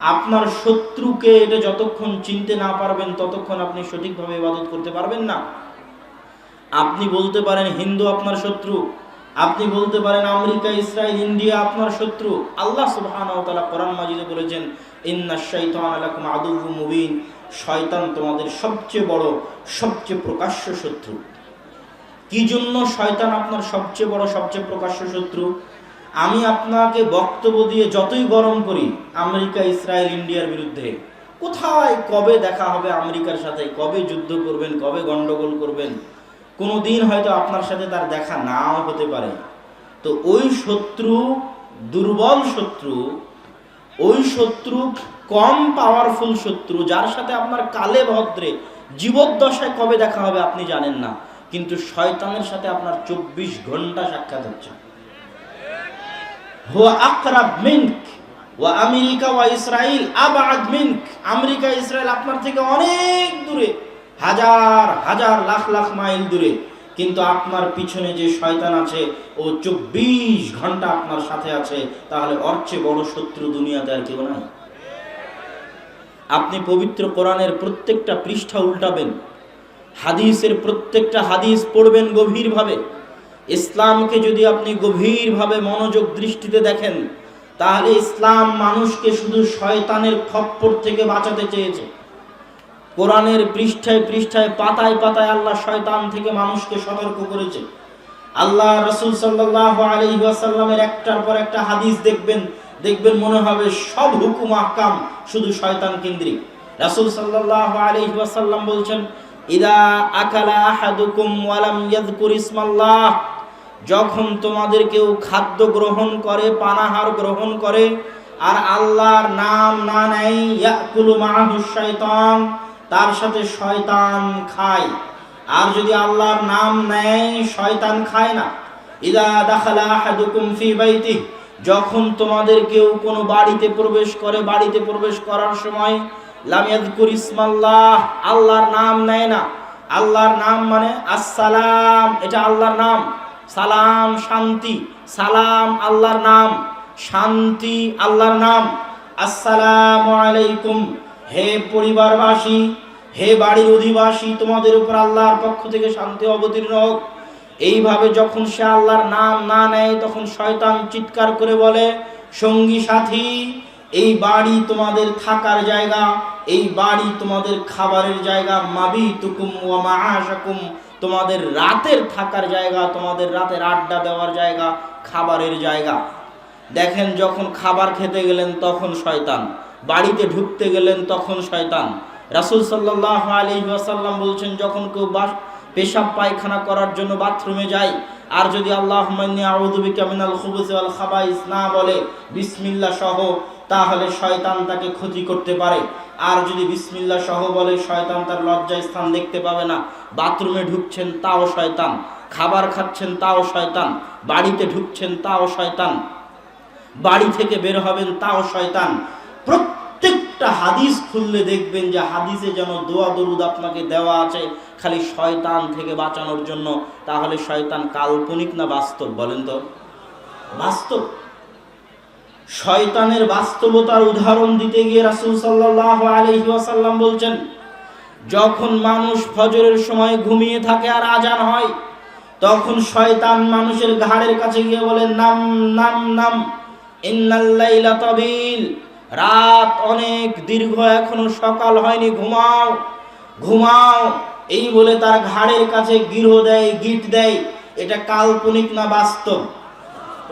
আপনার শত্রুকে এটা যতক্ষণ চিনতে না পারবেন ততক্ষণ আপনি সঠিকভাবে ইবাদত করতে পারবেন না। আপনি বলতে পারেন হিন্দু আপনার শত্রু, আপনি বলতে পারেন আমেরিকা, ইসরায়েল, ইন্ডিয়া আপনার শত্রু। আল্লাহ সুবহানাহু ওয়া তাআলা কোরআন মাজিদে বলেছেন, ইন্নাশ শাইতানা লাকুম আদুউউম মুবিন, শয়তান তোমাদের সবচেয়ে বড়, সবচেয়ে প্রকাশ্য শত্রু। কি জন্য শয়তান আপনার সবচেয়ে বড়, সবচেয়ে প্রকাশ্য শত্রু? আমি আপনাকে বক্তব্য দিয়ে যতই গরম করি আমেরিকা, ইসরায়েল, ইন্ডিয়ার বিরুদ্ধে, কোথায় কবে দেখা হবে আমেরিকার সাথে, কবে যুদ্ধ করবেন, কবে গন্ডগোল করবেন, কোনো দিন হয়তো আপনার সাথে তার দেখা নাও হতে পারে। তো ওই শত্রু দুর্বল শত্রু, ওই শত্রু কম পাওয়ারফুল শত্রু, যার সাথে আপনার কালে ভদ্রে জীবদ্দশায় কবে দেখা হবে আপনি জানেন না, কিন্তু শয়তানের সাথে আপনার 24 ঘন্টা সাক্ষাৎ হচ্ছে। হুয়া আকরাব মিনক ওয়া আমেরিকা ওয়া ইসরাইল আবআদ মিনক, আমেরিকা ইসরায়েল আপনার থেকে অনেক দূরে, হাজার হাজার লাখ লাখ মাইল দূরে, কিন্তু আপনার পিছনে যে শয়তান আছে ও 24 ঘন্টা আপনার সাথে আছে। তাহলে ওর চেয়ে বড় শত্রু দুনিয়াতে আর কেউ নাই। আপনি পবিত্র কোরআনের প্রত্যেকটা পৃষ্ঠা উল্টাবেন, হাদিসের প্রত্যেকটা হাদিস পড়বেন গভীরভাবে। ইসলামকে যদি আপনি গভীরভাবে মনোযোগ দৃষ্টিতে দেখেন, তাহলে ইসলাম মানুষকে শুধু শয়তানের খপ্পর থেকে বাঁচাতে চেয়েছে। কোরআনের পৃষ্ঠায় পৃষ্ঠায়, পাতায় পাতায় আল্লাহ শয়তান থেকে মানুষকে সতর্ক করেছে। আল্লাহ রাসূল সাল্লাল্লাহু আলাইহি ওয়াসাল্লামের একটার পর একটা হাদিস দেখবেন মনে হবে সব হুকুম আহকাম শুধু শয়তান কেন্দ্রিক। রাসূল সাল্লাল্লাহু আলাইহি ওয়াসাল্লাম বলছেন, ইদা আকালা আহাদুকুম ওয়া লাম ইয়াযকুর ইসমাল্লাহ, যখন তোমাদের কেউ খাদ্য গ্রহণ করে, পানাহার গ্রহণ করে, আর আল্লাহর নাম না নেয়, ইয়াকুলু মাআহু শাইতান, তার সাথে শয়তান খায়। আর যদি আল্লাহর নাম নেয়, শয়তান খায় না। ইদা দাখালা আহাদুকুম ফি বাইতিহি, যখন তোমাদের কেউ কোনো বাড়িতে প্রবেশ করে, বাড়িতে প্রবেশ করার সময় লাম ইয়াযকুর ইসমাল্লাহ, আল্লাহর নাম নেয় না। আল্লাহর নাম মানে আসসালাম, এটা আল্লাহর নাম। সালাম শান্তি, সালাম আল্লাহর নাম, শান্তি আল্লাহর নাম। আসসালামু আলাইকুম, হে পরিবারবাসী, হে বাড়ির অধিবাসী, তোমাদের উপর আল্লাহর পক্ষ থেকে শান্তি অবতীর্ণ হোক। এইভাবে যখন সে আল্লাহর নাম না নেয়, তখন শয়তান চিৎকার করে বলে, সঙ্গী সাথী, এই বাড়ি তোমাদের থাকার জায়গা, এই বাড়ি তোমাদের খাবারের জায়গা, মাবিতুকুম ওয়া মাআশাকুম, তোমাদের রাতের থাকার জায়গা, তোমাদের রাতের আড্ডা দেওয়ার জায়গা, খাবারের জায়গা। দেখেন, যখন খাবার খেতে গেলেন তখন শয়তান, বাড়িতে ঢুকতে গেলেন তখন শয়তান। রাসূল সাল্লাল্লাহু আলাইহি ওয়াসাল্লাম বলছেন, যখন কেউ পেশাব পায়খানা করার জন্য বাথরুমে যায়, আর যদি আল্লাহুম্মা ইন্নী আউযু বিকা মিনাল খুবুসি ওয়াল খাবাইস না বলে বিসমিল্লাহ সহ, তাহলে শয়তান তাকে ক্ষতি করতে পারে। আর যদি বিসমিল্লাহ সহ বলে, শয়তান তার লজ্জায় স্থান দেখতে পাবে না। বাথরুমে ঢুকছেন তাও শয়তান, খাবার খাচ্ছেন তাও শয়তান, বাড়িতে ঢুকছেন তাও শয়তান, বাড়ি থেকে বের হবেন তাও শয়তান। প্রত্যেকটা হাদিস খুললে দেখবেন যে হাদিসে যেন দোয়া দরুদ আপনাকে দেওয়া আছে খালি শয়তান থেকে বাঁচানোর জন্য। তাহলে শয়তান কাল্পনিক না বাস্তব? বলেন তো। বাস্তব। শয়তানের বাস্তবতার উদাহরণ দিতে গিয়ে রাসূল সাল্লাল্লাহু আলাইহি ওয়াসাল্লাম বলছেন, যখন মানুষ ফজরের সময় ঘুমিয়ে থাকে আর আজান হয়, তখন শয়তান মানুষের ঘাড়ের কাছে গিয়ে বলে, নাম নাম নাম, ইন্নাল লাইলা তাবিল, রাত অনেক দীর্ঘ, এখনো সকাল হয়নি, ঘুমাও ঘুমাও। এই বলে তার ঘাড়ের কাছে গিরহ দেয়, গিট দেয়। এটা কাল্পনিক না বাস্তব?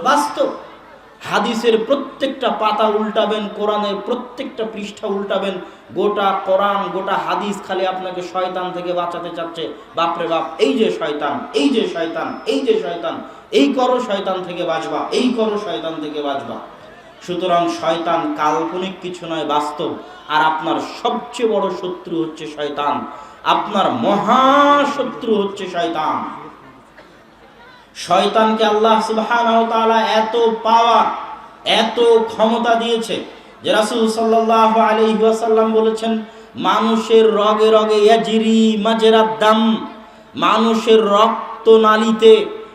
বাস্তব। হাদিসের প্রত্যেকটা পাতা উল্টাবেন, কোরআনের প্রত্যেকটা পৃষ্ঠা উল্টাবেন, গোটা কোরআন গোটা হাদিস খালি আপনাকে শয়তান থেকে বাঁচাতে চাচ্ছে। বাপরে বাপ, এই যে শয়তান, এই যে শয়তান, এই যে শয়তান, এই করো শয়তান থেকে বাঁচবা, এই করো শয়তান থেকে বাঁচবা। সুতরাং শয়তান কাল্পনিক কিছু নয়, বাস্তব। আর আপনার সবচেয়ে বড় শত্রু হচ্ছে শয়তান, আপনার মহাশত্রু হচ্ছে শয়তান। শয়তানকে আল্লাহ সুবহানাহু ওয়া তাআলা এত পাওয়ার, এত ক্ষমতা দিয়েছে যে রাসূল সাল্লাল্লাহু আলাইহি ওয়াসাল্লাম বলেছেন, মানুষের রগে রগে ইয়াজরি মাজরাদ দাম, মানুষের রক্ত নালীতে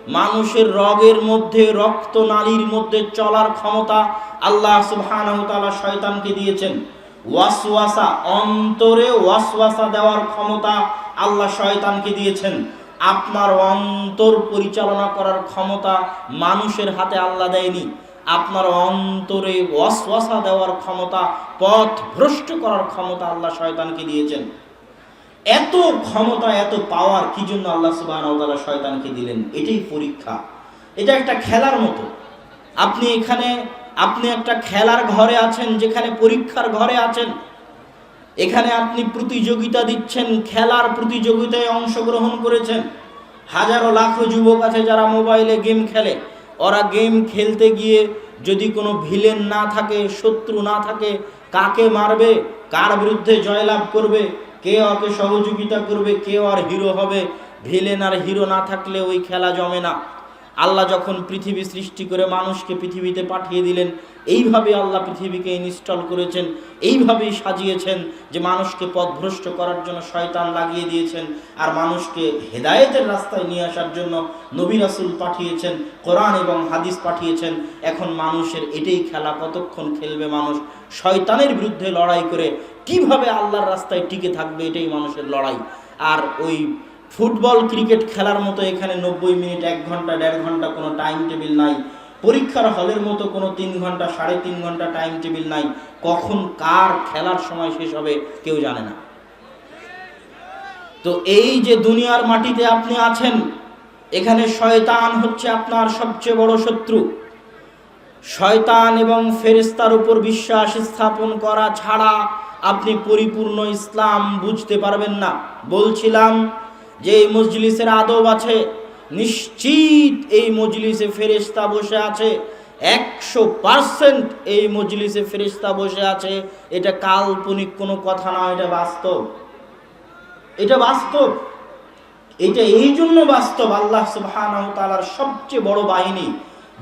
মানুষের রগের মধ্যে, রক্ত নালীর মধ্যে চলার ক্ষমতা আল্লাহ সুবহানাহু ওয়া তাআলা শয়তানকে দিয়েছেন। ওয়াসওয়াসা, অন্তরে ওয়াসওয়াসা দেওয়ার ক্ষমতা আল্লাহ শয়তানকে দিয়েছেন। আপনার অন্তর পরিচালনা করার ক্ষমতা মানুষের হাতে আল্লাহ দেয়নি। আপনার অন্তরে ওয়াসওয়াসা দেওয়ার ক্ষমতা, পথ ভ্রষ্ট করার ক্ষমতা আল্লাহ শয়তানকে দিয়েছেন। এত ক্ষমতা, এত পাওয়ার কি জন্য আল্লাহ সুবহানাহু ওয়া তাআলা শয়তানকে দিলেন? এটাই পরীক্ষা। এটা একটা খেলার মতো। আপনি একটা খেলার ঘরে আছেন, যেখানে পরীক্ষার ঘরে আছেন। এখানে আপনি প্রতিযোগিতা দিচ্ছেন, খেলার প্রতিযোগিতায় অংশগ্রহণ করেছেন। হাজারো লাখো যুবক আছে যারা মোবাইলে গেম খেলে। ওরা গেম খেলতে গিয়ে যদি কোনো ভিলেন না থাকে, শত্রু না থাকে, কাকে মারবে, কার বিরুদ্ধে জয়লাভ করবে, কে ওকে সহযোগিতা করবে, কে আর হিরো হবে, ভিলেন আর হিরো না থাকলে ওই খেলা জমে না। আল্লাহ যখন পৃথিবী সৃষ্টি করে মানুষকে পৃথিবীতে পাঠিয়ে দিলেন, এইভাবে আল্লাহ পৃথিবীকে ইনস্টল করেছেন, এইভাবেই সাজিয়েছেন যে মানুষকে পথভ্রষ্ট করার জন্য শয়তান লাগিয়ে দিয়েছেন, আর মানুষকে হেদায়েতের রাস্তায় নিয়ে আসার জন্য নবী রাসূল পাঠিয়েছেন, কোরআন এবং হাদিস পাঠিয়েছেন। এখন মানুষের এটাই খেলা, কতক্ষণ খেলবে মানুষ শয়তানের বিরুদ্ধে লড়াই করে, কিভাবে আল্লাহর রাস্তায় টিকে থাকবে, এটাই মানুষের লড়াই। আর ওই ফুটবল ক্রিকেট খেলার মতো এখানে 90 মিনিট, 1 ঘন্টা, 1.5 ঘন্টা কোনো টাইম টেবিল নাই। পরীক্ষার হলের মতো কোনো 3 ঘন্টা, 3.5 ঘন্টা টাইম টেবিল নাই। কখন কার খেলার সময় শেষ হবে কেউ জানে না। তো এই যে দুনিয়ার মাটিতে আপনি আছেন, এখানে শয়তান হচ্ছে আপনার সবচেয়ে বড় শত্রু। শয়তান এবং ফেরেশতার উপর বিশ্বাস স্থাপন করা ছাড়া আপনি পরিপূর্ণ ইসলাম বুঝতে পারবেন না। বলছিলাম যে এই মজলিসের আদব আছে, নিশ্চিত এই মজলিসে ফেরেশতা বসে আছে, 100% এই মজলিসে ফেরেশতা বসে আছে। এটা কাল্পনিক কোনো কথা না, এটা বাস্তব। এটা বাস্তব। এটা এই জন্য বাস্তব, আল্লাহ সুবহানাহু ওয়া তাআলার সবচেয়ে বড় বাহিনী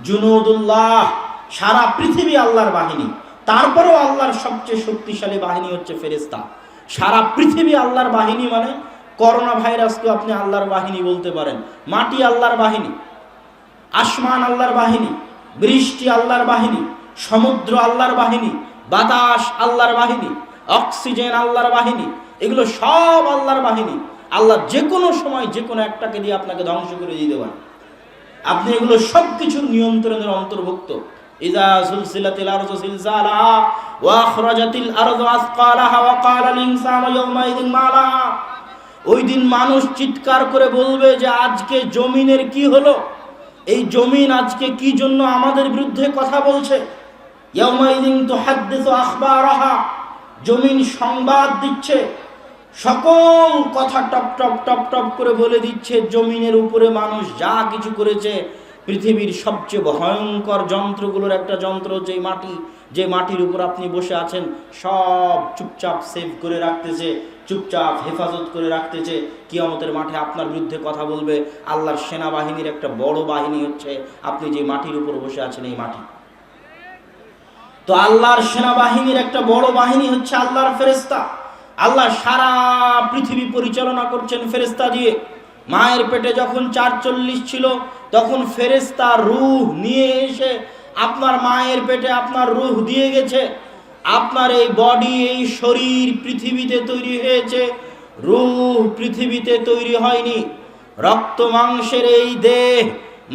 জুনুদুল্লাহ, সারা পৃথিবী আল্লাহর বাহিনী। তারপরেও আল্লাহর সবচেয়ে শক্তিশালী বাহিনী হচ্ছে ফেরেশতা। সারা পৃথিবী আল্লাহর বাহিনী মানে করোনা ভাইরাসকে আপনি আল্লাহর বাহিনী বলতে পারেন। মাটি আল্লাহর বাহিনী, আসমান আল্লাহর বাহিনী, বৃষ্টি আল্লাহর বাহিনী, সমুদ্র আল্লাহর বাহিনী, বাতাস আল্লাহর বাহিনী, অক্সিজেন আল্লাহর বাহিনী, এগুলো সব আল্লাহর বাহিনী। আল্লাহ যে কোনো সময় যে কোনো একটাকে দিয়ে আপনাকে ধ্বংস করে দিতে পারেন। আপনি এগুলো সব কিছুর নিয়ন্ত্রণের অন্তর্ভুক্ত। ইযা সুলসিলাতিল আরযু সিলসালাহা ওয়া আখরাজাতিল আরযু আসকালাহা ওয়া ক্বালাল ইনসানু ইয়াওমাইযিন মা লাহা। ওই দিন মানুষ চিৎকার করে বলবে যে আজকে জমিনের কি হলো, এই জমিন আজকে কি জন্য আমাদের বিরুদ্ধে কথা বলছে। ইয়াওমাইযিন তুহাদ্দিসু আখবারাহা, জমিন সংবাদ দিচ্ছে, সকল কথা টপ টপ টপ টপ করে বলে দিচ্ছে। জমিনের উপরে মানুষ যা কিছু করেছে, পৃথিবীর সবচেয়ে ভয়ঙ্কর যন্ত্রগুলোর একটা যন্ত্র যে মাটি, যে মাটির উপর আপনি বসে আছেন, সব চুপচাপ সেভ করে রাখতেছে, চুপচাপ হেফাজত করে রাখতেছে। কিয়ামতের মাঠে আপনার বিরুদ্ধে কথা বলবে। আল্লাহর সেনাবাহিনীর একটা বড় বাহিনী হচ্ছে আপনি যে মাটির উপর বসে আছেন, এই মাটি। তো আল্লাহর সেনাবাহিনীর একটা বড় বাহিনী হচ্ছে আল্লাহর ফেরেশতা। আল্লাহ সারা পৃথিবী পরিচালনা করছেন ফেরেশতা দিয়ে। মায়ের পেটে যখন 440 ছিল, তখন ফেরেশতা রূহ নিয়ে এসে আপনার মায়ের পেটে আপনার রূহ দিয়ে গেছে। আপনার এই বডি, এই শরীর পৃথিবীতে তৈরি হয়েছে, রূহ পৃথিবীতে তৈরি হয়নি। রক্ত মাংসের এই দেহ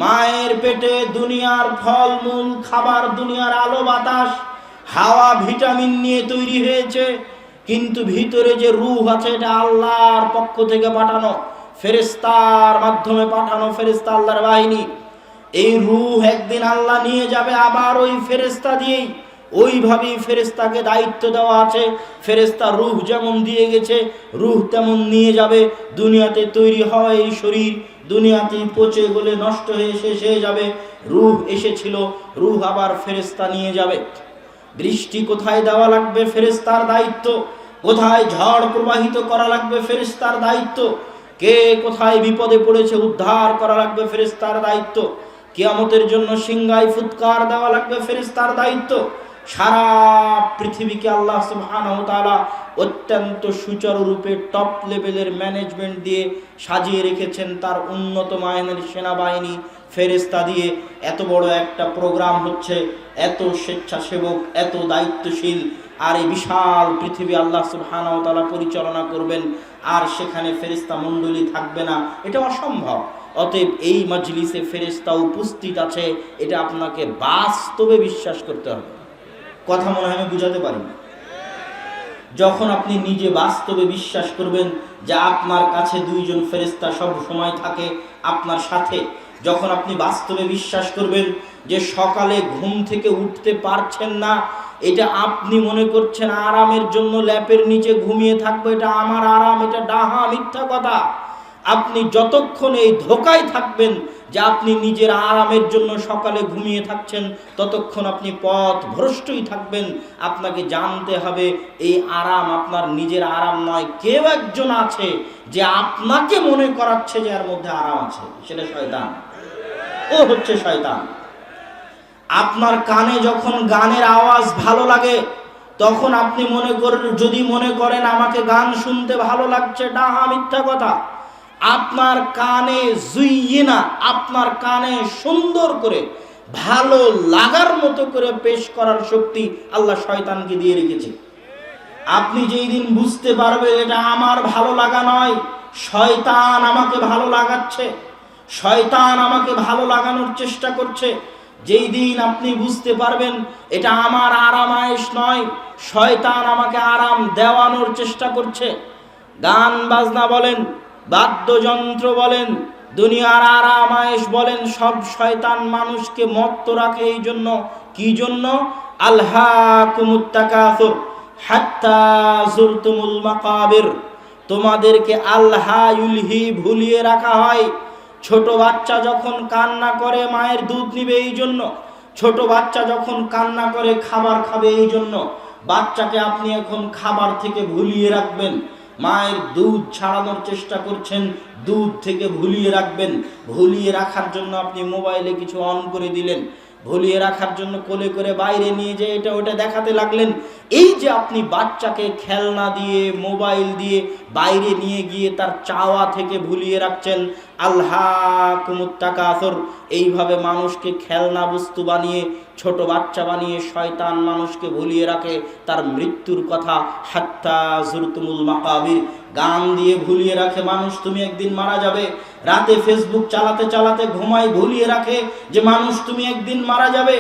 মায়ের পেটে দুনিয়ার ফলমূল খাবার, দুনিয়ার আলো বাতাস, হাওয়া, ভিটামিন নিয়ে তৈরি হয়েছে। কিন্তু ভিতরে যে রূহ আছে, এটা আল্লাহর পক্ষ থেকে পাঠানো, ফেরেশতার মাধ্যমে পাঠানো, ফেরেশতা আল্লাহর বাহিনী। এই রূহ একদিন আল্লাহ নিয়ে যাবে, আবার ওই ফেরেশতা দিয়েই ওইভাবেই ফেরেশতাকে দায়িত্ব দেওয়া আছে। ফেরেশতা রূহ যেমন দিয়ে গেছে, রূহ তেমন নিয়ে যাবে। দুনিয়াতে তৈরি হওয়া এই শরীর দুনিয়াতেই পচে গলে নষ্ট হয়ে শেষ হয়ে যাবে। রূহ এসেছিল, রূহ আবার ফেরেশতা নিয়ে যাবে। বৃষ্টি কোথায় দেওয়া লাগবে, ফেরেশতার দায়িত্ব। কোথায় ঝড় প্রবাহিত করা লাগবে, ফেরেশতার দায়িত্ব। কে কোথায় বিপদে পড়েছে উদ্ধার করা লাগবে, ফেরেশতার দায়িত্ব। কিয়ামতের জন্য সিংহায় ফুৎকার দেওয়া লাগবে, ফেরেশতার দায়িত্ব। সারা পৃথিবীকে আল্লাহ সুবহানাহু ওয়া তাআলা অত্যন্ত সুচারুরূপে টপ লেভেলের ম্যানেজমেন্ট দিয়ে সাজিয়ে রেখেছেন, তার উন্নত মানের সেনাবাহিনী ফেরেশতা দিয়ে। এত বড় একটা প্রোগ্রাম হচ্ছে, এত স্বেচ্ছাসেবক, এত দায়িত্বশীল, আর এই বিশাল পৃথিবী আল্লাহ সুবহানাহু ওয়া তাআলা পরিচালনা করবেন, আর সেখানে ফেরেশতা মণ্ডলী থাকবে না, এটা অসম্ভব। অতএব এই মজলিসে ফেরেশতা উপস্থিত আছে, এটা আপনাকে বাস্তবে বিশ্বাস করতে হবে। কথা মনে হয় আমি বুঝাতে পারি না? যখন আপনি নিজে বাস্তবে বিশ্বাস করবেন যে আপনার কাছে দুইজন ফেরেশতা সব সময় থাকে আপনার সাথে, যখন আপনি বাস্তবে বিশ্বাস করবেন যে সকালে ঘুম থেকে উঠতে পারছেন না, এটা আপনি মনে করছেন আরামের জন্য ল্যাপের নিচে ঘুমিয়ে থাকবো, এটা আমার আরাম, এটা ডাহা মিথ্যা কথা। আপনি যতক্ষণ এই ধোকায় থাকবেন যে আপনি নিজের আরামের জন্য সকালে ঘুমিয়ে থাকছেন, ততক্ষণ আপনি পথ ভ্রষ্টই থাকবেন। আপনাকে জানতে হবে এই আরাম আপনার নিজের আরাম নয়, কেউ একজন আছে যে আপনাকে মনে করাচ্ছে যে এর মধ্যে আরাম আছে, সেটা শয়তান। ও হচ্ছে শয়তান। আপনার কানে যখন গানের আওয়াজ ভালো লাগে, তখন আপনি যদি মনে করেন আমাকে গান শুনতে ভালো লাগছে, ডাহা মিথ্যা কথা। আপনার কানে জুইয়িনা, আপনার কানে সুন্দর করে ভালো লাগার মতো করে পেশ করার শক্তি আল্লাহ শয়তানকে দিয়ে রেখেছে। আপনি যেই দিন বুঝতে পারবেন এটা আমার ভালো লাগা নয়, শয়তান আমাকে ভালো লাগাচ্ছে, শয়তান আমাকে ভালো লাগানোর চেষ্টা করছে, যেই দিন আপনি বুঝতে পারবেন এটা আমার আরামায়েশ নয়, শয়তান আমাকে আরাম দেওয়ানোর চেষ্টা করছে, গান বাজনা বলেন, বাদ্যযন্ত্র বলেন, দুনিয়ার আরামায়েশ বলেন, সব শয়তান মানুষকে মত্ত রাখে। এই জন্য, কি জন্য? আলহাকুমুত তাকাসুর হাত্তা যুরতুমুল মাকাবির, তোমাদেরকে আল্লাহ ইউলহি ভুলিয়ে রাখা হয়। ছোট বাচ্চা যখন কান্না করে মায়ের দুধ নিবে এই জন্য, ছোট বাচ্চা যখন কান্না করে খাবার খাবে এই জন্য। বাচ্চাকে আপনি এখন খাবার থেকে ভুলিয়ে রাখবেন, মায়ের দুধ ছাড়ানোর চেষ্টা করছেন, দুধ থেকে ভুলিয়ে রাখবেন। ভুলিয়ে রাখার জন্য আপনি মোবাইলে কিছু অন করে দিলেন, ভুলিয়ে রাখার জন্য কোলে করে বাইরে নিয়ে যেয়ে এটা ওটা দেখাতে লাগলেন। এই যে আপনি বাচ্চাকে খেলনা দিয়ে, মোবাইল দিয়ে বাইরে নিয়ে গিয়ে তার চাওয়া থেকে ভুলিয়ে রাখছেন, আলহাকুমুত তাকাসুর। এইভাবে মানুষকে খেলনা বস্তু বানিয়ে, ছোট বাচ্চা বানিয়ে শয়তান মানুষকে ভুলিয়ে রাখে তার মৃত্যুর কথা। হাত্তা যুরতুমুল মাকাবির, গান দিয়ে ভুলিয়ে রাখে মানুষ তুমি একদিন মারা যাবে। রাতে ফেসবুক চালাতে চালাতে ঘুমায়, ভুলিয়ে রাখে যে মানুষ তুমি একদিন মারা যাবে।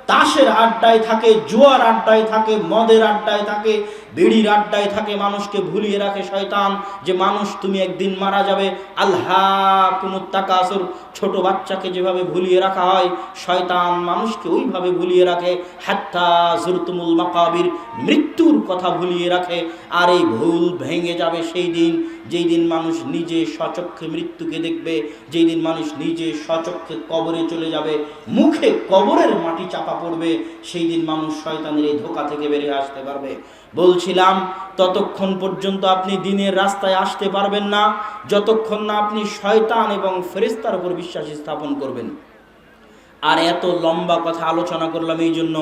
তাসের আড্ডায় থাকে, জুয়ার আড্ডায় থাকে, মদের আড্ডায় থাকে, বিড়ির আড্ডায় থাকে, মানুষকে ভুলিয়ে রাখে শয়তান যে মানুষ তুমি একদিন মারা যাবে। আলহাকুমুত তাকাসুর, ছোট বাচ্চাকে যেভাবে ভুলিয়ে রাখা হয়, শয়তান মানুষকে ওইভাবে ভুলিয়ে রাখে। হাত্তা যুরতুমুল মাকাবির, মৃত্যুর কথা ভুলিয়ে রাখে। আর এই ভুল ভেঙে যাবে সেই দিন, যেই দিন মানুষ নিজে স্বচক্ষে মৃত্যুকে দেখবে, যেই দিন মানুষ নিজে স্বচক্ষে কবরে চলে যাবে, মুখে কবরের মাটি চাপা পড়বে, সেই দিন মানুষ শয়তানের এই ধোঁকা থেকে বেরিয়ে আসতে পারবে। বলছিলাম, ততক্ষণ পর্যন্ত আপনি দিনের রাস্তায় আসতে পারবেন না যতক্ষণ না আপনি শয়তান এবং ফেরেশতার উপর বিশ্বাস স্থাপন করবেন। আর এত লম্বা কথা আলোচনা করলাম এই জন্য,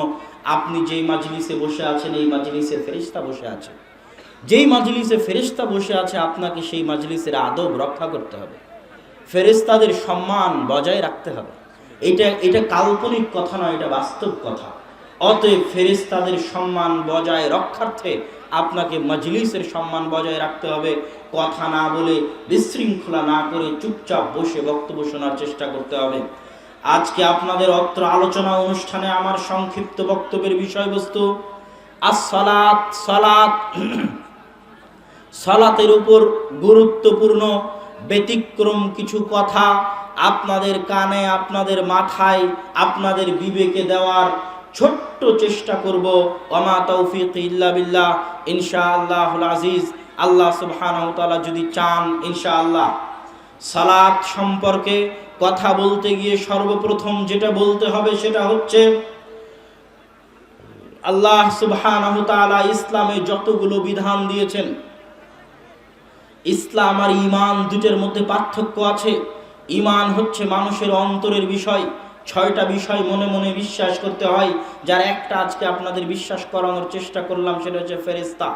আপনি যেই মাজলিসে বসে আছেন এই মাজলিসে ফেরেশতা বসে আছে, যেই মাজলিসে ফেরেশতা বসে আছে আপনাকে সেই মাজলিসের আদব রক্ষা করতে হবে, ফেরেশতাদের সম্মান বজায় রাখতে হবে। এটা কাল্পনিক কথা নয়, এটা বাস্তব কথা। অতএব ফেরেশতাদের সম্মান বজায় রক্ষার্থে আপনাকে মজলিসের সম্মান বজায় রাখতে হবে। কথা না বলে, বিশৃঙ্খলা না করে চুপচাপ বসে বক্তব্য শোনার চেষ্টা করতে হবে। আজকে আপনাদের অত্র আলোচনা অনুষ্ঠানে আমার সংক্ষিপ্ত বক্তব্যের বিষয়বস্তু as-সালাত, সালাত। সালাতের উপর গুরুত্বপূর্ণ ব্যতিক্রম কিছু কথা আপনাদের কানে, আপনাদের মাথায়, আপনাদের বিবেকে দেওয়ার ছোট্ট চেষ্টা করব। ওমা তৌফিক ইল্লা বিল্লাহ, ইনশাআল্লাহুল আজিজ। আল্লাহ সুবহানাহু ওয়া তাআলা যদি চান, ইনশাআল্লাহ। সালাত সম্পর্কে কথা বলতে গিয়ে সর্বপ্রথম যেটা বলতে হবে সেটা হচ্ছে, আল্লাহ সুবহানাহু ওয়া তাআলা ইসলামে যতগুলো বিধান দিয়েছেন, ইসলাম আর ঈমান দুটোর মধ্যে পার্থক্য আছে। ঈমান হচ্ছে মানুষের অন্তরের বিষয়, ছয়টা বিষয় মনে মনে বিশ্বাস করতে হয়, যার একটা আজকে আপনাদের বিশ্বাস করানোর চেষ্টা করলাম, সেটা হচ্ছে ফেরেশতা।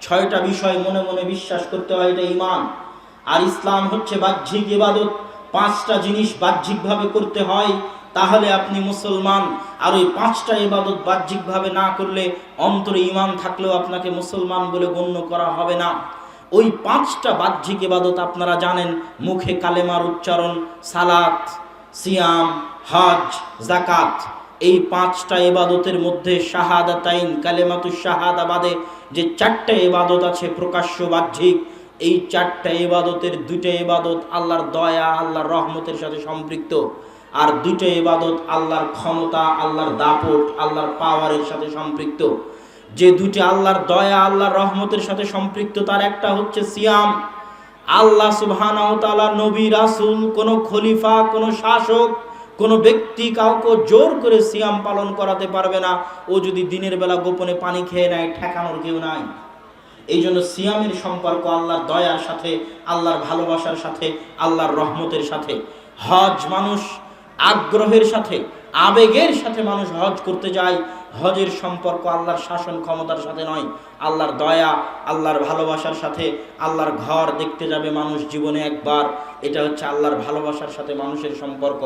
ছয়টা বিষয় মনে মনে বিশ্বাস করতে হয়, এটা ঈমান। আর ইসলাম হচ্ছে বাহ্যিক ইবাদত, পাঁচটা জিনিস বাহ্যিকভাবে করতে হয়, তাহলে আপনি মুসলমান। আর ওই পাঁচটা ইবাদত বাহ্যিকভাবে না করলে, অন্তরে ঈমান থাকলেও আপনাকে মুসলমান বলে গণ্য করা হবে না। ওই পাঁচটা বাহ্যিক ইবাদত আপনারা জানেন, মুখে কালেমার উচ্চারণ, সালাত, সিয়াম, হজ, যাকাত। এই পাঁচটা ইবাদতের মধ্যে শাহাদাতাইন, কালেমাতুশ শাহাদা বাদে যে চারটা ইবাদত আছে প্রকাশ্য বাহ্যিক, এই চারটা ইবাদতের দুইটা ইবাদত আল্লাহর দয়া, আল্লাহর রহমতের সাথে সম্পৃক্ত, আর দুইটা ইবাদত আল্লাহর ক্ষমতা, আল্লাহর দাপট, আল্লাহর পাওয়ারের সাথে সম্পৃক্ত। যে দুটি আল্লাহর দয়া, আল্লাহর রহমতের সাথে সম্পৃক্ত, তার একটা হচ্ছে সিয়াম। আল্লাহ সুবহানাহু ওয়া তাআলা, নবী, রাসূল, কোন খলিফা, কোন শাসক, কোন ব্যক্তি কাউকে জোর করে সিয়াম পালন করাতে পারবে না। ও যদি দিনের বেলা গোপনে পানি খেয়ে নেয়, ঠেকানোর কেউ নাই। এই জন্য সিয়ামের সম্পর্ক আল্লাহর দয়ার সাথে, আল্লাহর ভালোবাসার সাথে, আল্লাহর রহমতের সাথে। হজ মানুষ আগ্রহের সাথে, আবেগের সাথে মানুষ হজ করতে যায়। হজের সম্পর্ক আল্লাহর শাসন ক্ষমতার সাথে নয়, আল্লাহর দয়া, আল্লাহর ভালোবাসার সাথে। আল্লাহর ঘর দেখতে যাবে মানুষ জীবনে একবার, এটা হচ্ছে আল্লাহর ভালোবাসার সাথে মানুষের সম্পর্ক।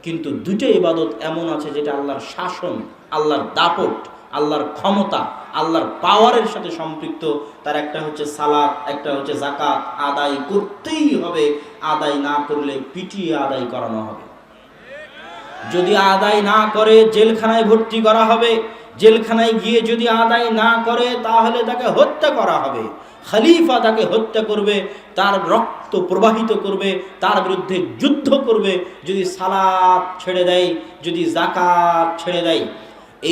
কিন্তু দুটো ইবাদত এমন আছে যেটা আল্লাহর শাসন, আল্লাহর দাপট, আল্লাহর ক্ষমতা, আল্লাহর পাওয়ারের সাথে সম্পৃক্ত। তার একটা হচ্ছে সালাত, একটা হচ্ছে যাকাত। আদায় করতেই হবে, আদায় না করলে পিটিয়ে আদায় করানো হবে। যদি আদায় না করে জেলখানায় ভর্তি করা হবে। জেলখানায় গিয়ে যদি আদায় না করে তাহলে তাকে হত্যা করা হবে। খলিফা তাকে হত্যা করবে, তার রক্ত প্রবাহিত করবে, তার বিরুদ্ধে যুদ্ধ করবে যদি সালাত ছেড়ে দেয়, যদি যাকাত ছেড়ে দেয়।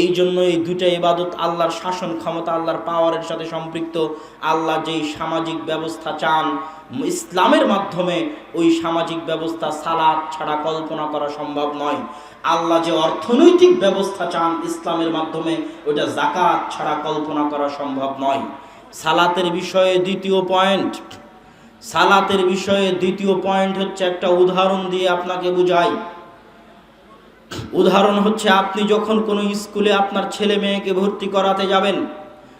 এই জন্য এই দুইটা ইবাদত আল্লাহর শাসন ক্ষমতা, আল্লাহর পাওয়ারের সাথে সম্পৃক্ত। আল্লাহ যেই সামাজিক ব্যবস্থা চান ইসলামের মাধ্যমে, ওই সামাজিক ব্যবস্থা সালাত ছাড়া কল্পনা করা সম্ভব নয়। আল্লাহ যে অর্থনৈতিক ব্যবস্থা চান ইসলামের মাধ্যমে, ওইটা যাকাত ছাড়া কল্পনা করা সম্ভব নয়। সালাতের বিষয়ে দ্বিতীয় পয়েন্ট, সালাতের বিষয়ে দ্বিতীয় পয়েন্ট হচ্ছে, একটা উদাহরণ দিয়ে আপনাকে বুঝাই। উদাহরণ হচ্ছে, আপনি যখন কোনো স্কুলে আপনার ছেলে মেয়েকে ভর্তি করাতে যাবেন,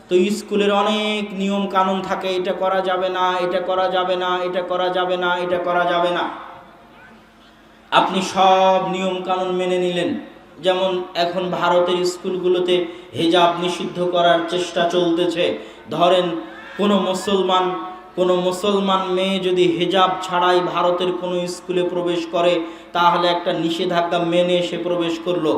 তো স্কুলের অনেক নিয়ম কানুন থাকে, এটা করা যাবে না, এটা করা যাবে না, এটা করা যাবে না, এটা করা যাবে না। আপনি সব নিয়ম কানুন মেনে নিলেন। যেমন এখন ভারতের স্কুলগুলোতে হিজাব নিষিদ্ধ করার চেষ্টা চলতেছে। ধরেন কোনো মুসলমান মেয়ে যদি হিজাব ছাড়াই ভারতের কোনো স্কুলে প্রবেশ করে, তাহলে একটা নিষেধাজ্ঞা মেনে সে প্রবেশ করলো।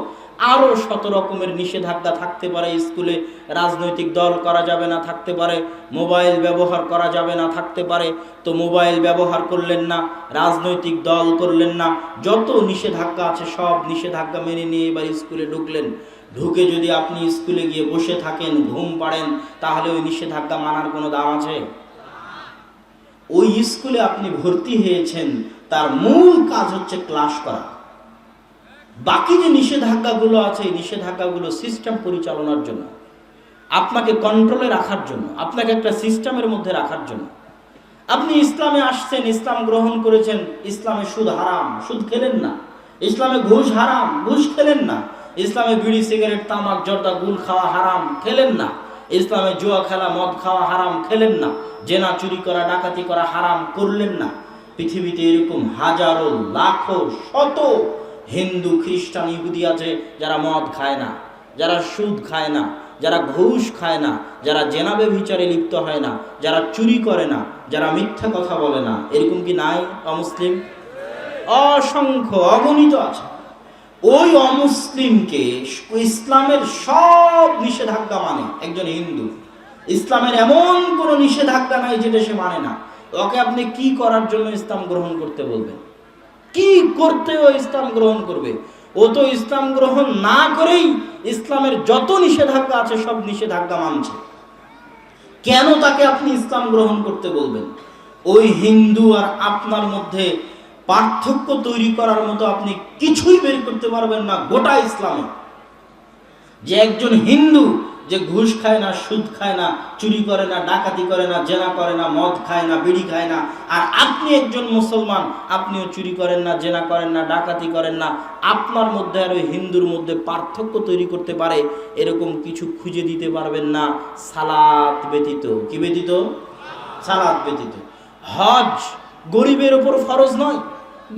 আরও ১৭ রকমের নিষেধাজ্ঞা থাকতে পারে স্কুলে। রাজনৈতিক দল করা যাবে না, থাকতে পারে। মোবাইল ব্যবহার করা যাবে না, থাকতে পারে। তো মোবাইল ব্যবহার করলেন না, রাজনৈতিক দল করলেন না, যত নিষেধাজ্ঞা আছে সব নিষেধাজ্ঞা মেনে নিয়ে এবার স্কুলে ঢুকলেন। ঢুকে যদি আপনি স্কুলে গিয়ে বসে থাকেন, ঘুম পাড়েন, তাহলে ওই নিষেধাজ্ঞা মানার কোনো দাম আছে? ওই স্কুলে আপনি ভর্তি হয়েছেন, তার মূল কাজ হচ্ছে ক্লাস করা। বাকি যে নিষেধাজ্ঞাগুলো আছে, এই নিষেধাজ্ঞাগুলো সিস্টেম পরিচালনার জন্য, আপনাকে কন্ট্রোলে রাখার জন্য, আপনাকে একটা সিস্টেমের মধ্যে রাখার জন্য। আপনি ইসলামে আসছেন, ইসলাম গ্রহণ করেছেন, ইসলামে সুদ হারাম, সুদ খেলেন না। ইসলামে ঘুষ হারাম, ঘুষ খেলেন না। ইসলামে বিড়ি, সিগারেট, তামাক, জর্দা, গুল খাওয়া হারাম, খেলেন না। ইসলামে জুয়া খেলা, মদ খাওয়া হারাম, খেলেন না। জেনা, চুরি করা, ডাকাতি করা হারাম, করলেন না। পৃথিবীতে এরকম হাজারো, লাখো, শত হিন্দু, খ্রিস্টান, ইহুদি আছে যারা মদ খায় না, যারা সুদ খায় না, যারা ঘুষ খায় না, যারা জেনা ব্যভিচারে লিপ্ত হয় না, যারা চুরি করে না, যারা মিথ্যা কথা বলে না। এরকম কি নাই অমুসলিম? অসংখ্য, অগণিত আছে। ওই অমুসলিমকে ইসলামের সব নিষেধাজ্ঞা মানে একজন হিন্দু। ইসলামের এমন কোনো নিষেধাজ্ঞা নাই যেটা সে মানে না। ওকে আপনি কি করার জন্য ইসলাম গ্রহণ করতে বলবেন? কি করতে ও ইসলাম গ্রহণ করবে? ও তো ইসলাম গ্রহণ না করেই ইসলামের যত নিষেধাজ্ঞা আছে সব নিষেধাজ্ঞা মানছে। কেন তাকে আপনি ইসলাম গ্রহণ করতে বলবেন? ওই হিন্দু আর আপনার মধ্যে পার্থক্য তৈরি করার মতো আপনি কিছুই বের করতে পারবেন না গোটা ইসলামে। যে একজন হিন্দু যে ঘুষ খায় না, সুদ খায় না, চুরি করে না, ডাকাতি করে না, জেনা করে না, মদ খায় না, বিড়ি খায় না, আর আপনি একজন মুসলমান, আপনিও চুরি করেন না, জেনা করেন না, ডাকাতি করেন না, আপনার মধ্যে আর ওই হিন্দুর মধ্যে পার্থক্য তৈরি করতে পারে এরকম কিছু খুঁজে দিতে পারবেন না সালাত ব্যতীত। কি ব্যতীত? সালাত ব্যতীত। হজ গরিবের উপর ফরজ নয়।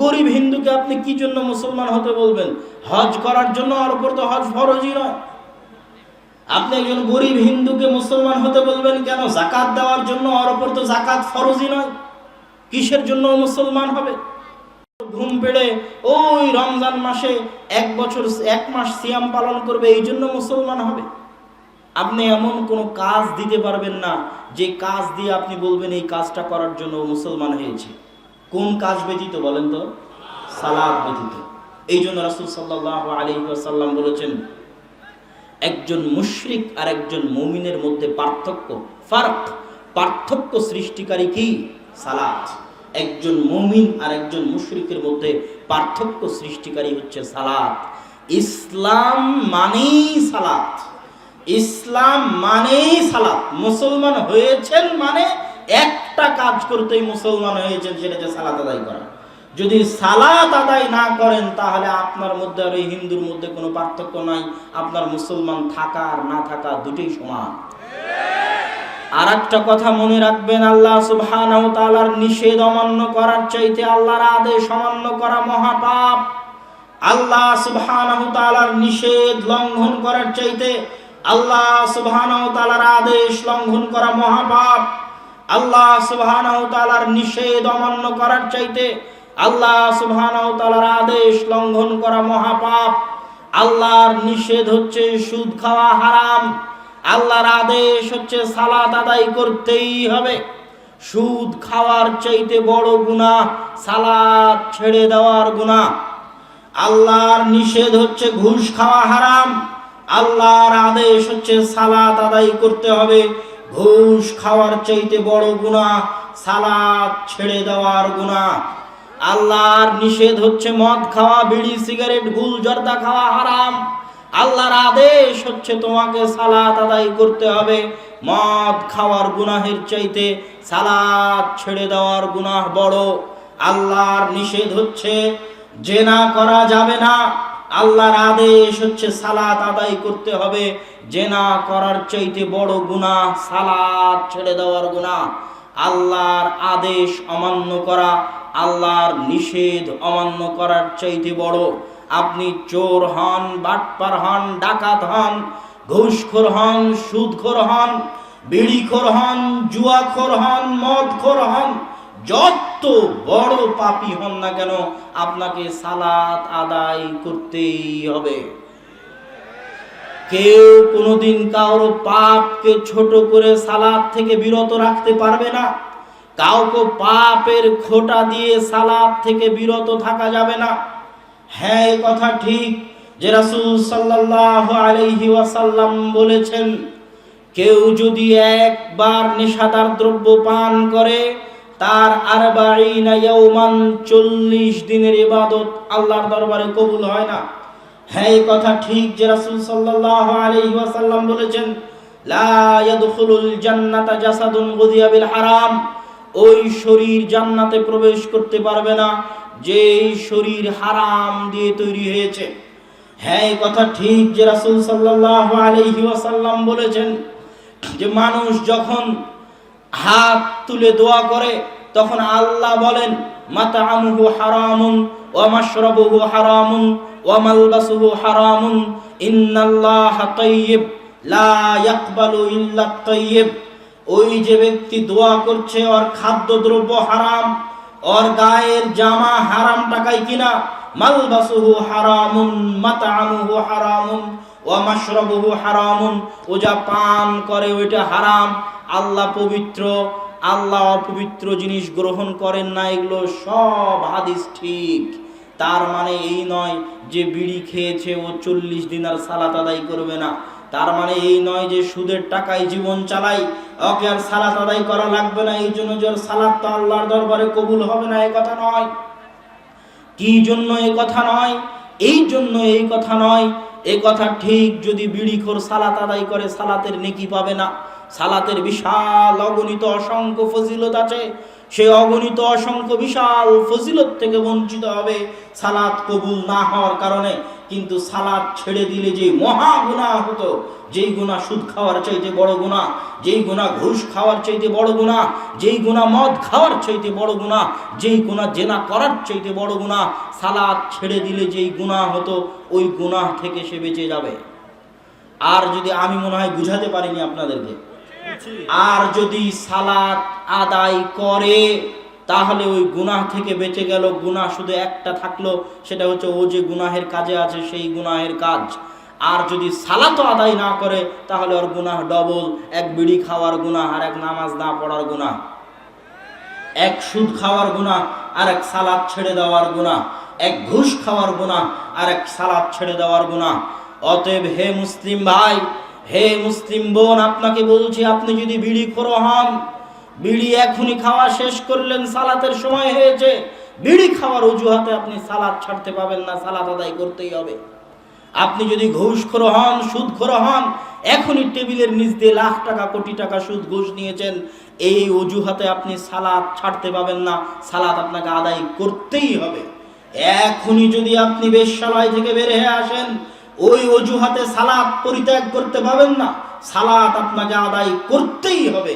গরিব হিন্দুকে আপনি কি জন্য মুসলমান হতে বলবেন? হজ করার জন্য, আর উপর তো হজ ফরজই নয়। আপনি একজন গরিব হিন্দুকে মুসলমান হতে বলবেন কেন? যাকাত দেওয়ার জন্য, আর উপর তো যাকাত ফরজই নয়। কিসের জন্য মুসলমান হবে? ঘুম পেড়ে ওই রমজান মাসে 1 মাস সিয়াম পালন করবে, এই জন্য মুসলমান হবে? আপনি এমন কোনো কাজ দিতে পারবেন না যে কাজ দিয়ে আপনি বলবেন এই কাজটা করার জন্য মুসলমান হয়েছে। কোন কাজ ব্যতীত বলেন তো? সালাত ব্যতীত। এই জন্য রাসূল সাল্লাল্লাহু আলাইহি ওয়াসাল্লাম বলেছেন, একজন মুশরিক আর একজন মুমিনের মধ্যে পার্থক্য সৃষ্টিকারী কি? সালাত। একজন মুমিন আর একজন মুশরিকের মধ্যে পার্থক্য সৃষ্টিকারী হচ্ছে সালাত। ইসলাম মানেই সালাত। ইসলাম মানেই সালাত। মুসলমান হয়েছেন মানে একটা কাজ করতেই মুসলমান হয়েছেন, সেটা হচ্ছে সালাত আদায় করা। যদি সালাত আদায় না করেন তাহলে আপনার মধ্যে আর ওই হিন্দুর মধ্যে কোনো পার্থক্য নাই। আপনার মুসলমান থাকা আর না থাকা দুটোই সমান। আর একটা কথা মনে রাখবেন, আল্লাহ সুবহানাহু ওয়া তাআলার নিষেধ অমান্য করার চাইতে আল্লাহর আদেশ অমান্য করা মহাপাপ। আল্লাহ সুবহানাহু ওয়া তাআলার নিষেধ লঙ্ঘন করার চাইতে আল্লাহ সুবহানাহু ওয়া তাআলার আদেশ লঙ্ঘন করা মহাপাপ। আল্লাহ সুবহানাহু ওয়া তাআলার নিষেধ অমান্য করার চাইতে আল্লাহ সুবহানাহু ওয়া তাআলার আদেশ লঙ্ঘন করা মহাপাপ। আল্লাহর নিষেধ হচ্ছে সুদ খাওয়া হারাম, আল্লাহর আদেশ হচ্ছে সালাত আদায় করতেই হবে। সুদ খাওয়ার চাইতে বড় গুনাহ সালাত ছেড়ে দেওয়ার গুনাহ। আল্লাহর নিষেধ হচ্ছে ঘুষ খাওয়া হারাম, আল্লাহর আদেশ হচ্ছে সালাত আদায় করতে হবে। ঘুষ খাওয়ার চাইতে বড় গুনাহ সালাত ছেড়ে দেওয়ার গুনাহ। আল্লাহর নিষেধ হচ্ছে মদ খাওয়া, বিড়ি, সিগারেট, গুল, জর্দা খাওয়া হারাম, আল্লাহর আদেশ হচ্ছে তোমাকে সালাত আদায় করতে হবে। মদ খাওয়ার গুনাহের চাইতে সালাত ছেড়ে দেওয়ার গুনাহ বড়। আল্লাহর নিষেধ হচ্ছে জেনা করা যাবে না, আল্লাহর আদেশ হচ্ছে সালাত আদায় করতে হবে। জেনা করার চাইতে বড় গুনাহ সালাত ছেড়ে দেওয়ার গুনাহ। আল্লাহর আদেশ অমান্য করা, আল্লাহর নিষেধ অমান্য করার চাইতে বড়। আপনি চোর হন, বাটপার হন, ডাকাত হন, ঘুষখোর হন, সুদখোর হন, বিড়িখোর হন, জুয়াখোর হন, মদখোর হন, যত বড় পাপী হন না কেন আপনাকে সালাত আদায় করতেই হবে। কেউ কোনোদিন কারো পাপকে ছোট করে সালাত থেকে বিরত রাখতে পারবে না। কাউকে পাপের খোঁটা দিয়ে সালাত থেকে বিরত থাকা যাবে না। হ্যাঁ, এই কথা ঠিক যে রাসূল সাল্লাল্লাহু আলাইহি ওয়াসাল্লাম বলেছেন, কেউ যদি একবার নেশাদার দ্রব্য পান করে তার 40 ইয়াওমান 40 দিনের ইবাদত আল্লাহর দরবারে কবুল হয় না। হ্যাঁ, এই কথা ঠিক যে রাসূল সাল্লাল্লাহু আলাইহি ওয়াসাল্লাম বলেছেন, লা ইয়াদখুলুল জান্নাতা জাসাদুন গুযিয়া বিল হারাম। ওই শরীর জান্নাতে প্রবেশ করতে পারবে না যেই শরীর হারাম দিয়ে তৈরি হয়েছে। হ্যাঁ, এই কথা ঠিক যে রাসূল সাল্লাল্লাহু আলাইহি ওয়াসাল্লাম বলেছেন যে মানুষ যখন হাত তুলে দোয়া করে তখন আল্লাহ বলেন, মাতআমুহু হারামুন ওয়া মাশরাবুহু হারামুন ওয়া মালবাসুহু হারামুন ইন্নাল্লাহা তাইয়্যিব লা ইয়াকবালু ইল্লা তাইয়্যিব। ওই যে ব্যক্তি দোয়া করছে ওর খাদ্যদ্রব্য হারাম, ওর গায়ের জামা হারাম টাকায় কিনা, মালবাসুহু হারামুন মাতআমুহু হারামুন ওয়া মাশরাবুহু হারামুন, ও যা পান করে ওইটা হারাম। আল্লাহ পবিত্র, আল্লাহ অপবিত্র জিনিস গ্রহণ করেন না। এগুলো সব হাদিস ঠিক। তার মানে এই নয় যে বিড়ি খেয়েছে ও 40 দিন আর সালাত আদায় করবে না। তার মানে এই নয় যে সুদের টাকায় জীবন চালাই ওকে আর সালাত আদায় করা লাগবে না, এই জন্য যে সালাত তো আল্লাহর দরবারে কবুল হবে না, এই কথা নয়। কি জন্য এই কথা নয়? এই জন্য এই কথা নয় এ কথা ঠিক, যদি বিড়িখোর সালাত আদায় করে সালাতের নেকি পাবে না। সালাতের বিশাল অগণিত অসংখ্য ফজিলত আছে, সে অগণিত অসংখ্য বিশাল ফজিলত থেকে বঞ্চিত হবে সালাত কবুল না হওয়ার কারণে। কিন্তু সালাত ছেড়ে দিলে যে মহা গুনাহ হতো, যেই গুনাহ সুদ খাওয়ার চাইতে বড় গুনাহ, যেই গুনাহ ঘুষ খাওয়ার চাইতে বড় গুনাহ, যেই গুনাহ মদ খাওয়ার চাইতে বড় গুনাহ, যেই গুনাহ জেনা করার চাইতে বড় গুনাহ, সালাত ছেড়ে দিলে যেই গুনাহ হতো ওই গুনাহ থেকে সে বেঁচে যাবে। আর যদি আমি মনে হয় বুঝাতে পারিনি আপনাদেরকে, আর যদি সালাত আদায় করে তাহলে ওই গুনাহ থেকে বেঁচে গেল। গুনাহ শুধু একটা থাকলো, সেটা হচ্ছে ও যে গুনাহের কাজে আছে সেই গুনাহের কাজ। আর যদি সালাত আদায় না করে তাহলে ওর গুনাহ ডবল, এক বিড়ি খাওয়ার গুনাহ আর এক নামাজ না পড়ার গুনাহ, এক সুদ খাওয়ার গুনাহ আর এক সালাত ছেড়ে দেওয়ার গুনাহ, এক ঘুষ খাওয়ার গুনাহ আর এক সালাত ছেড়ে দেওয়ার গুনাহ। অতএব হে মুসলিম ভাই, হে মুসলিম বোন, আপনাকে বলছি, আপনি যদি বিড়িখোর হন, বিড়ি এখনই খাওয়া শেষ করলেন, সালাতের সময় হয়েছে, বিড়ি খাওয়ার অজুহাতে আপনি সালাত ছাড়তে পাবেন না, সালাত আদায় করতেই হবে। আপনি যদি ঘুষখোর হন, সুদখোর হন, এখনই টেবিলের নিচ দিয়ে লাখ টাকা কোটি টাকা সুদ ঘুষ নিয়েছেন, এই অজুহাতে আপনি সালাত ছাড়তে পাবেন না, সালাত আপনাকে আদায় করতেই হবে। এখনই যদি আপনি বেশ্যালয় থেকে বের হয়ে আসেন, ওই অজুহাতে সালাত পরিত্যাগ করতে পাবেন না, সালাত আপনাকে আদায় করতেই হবে।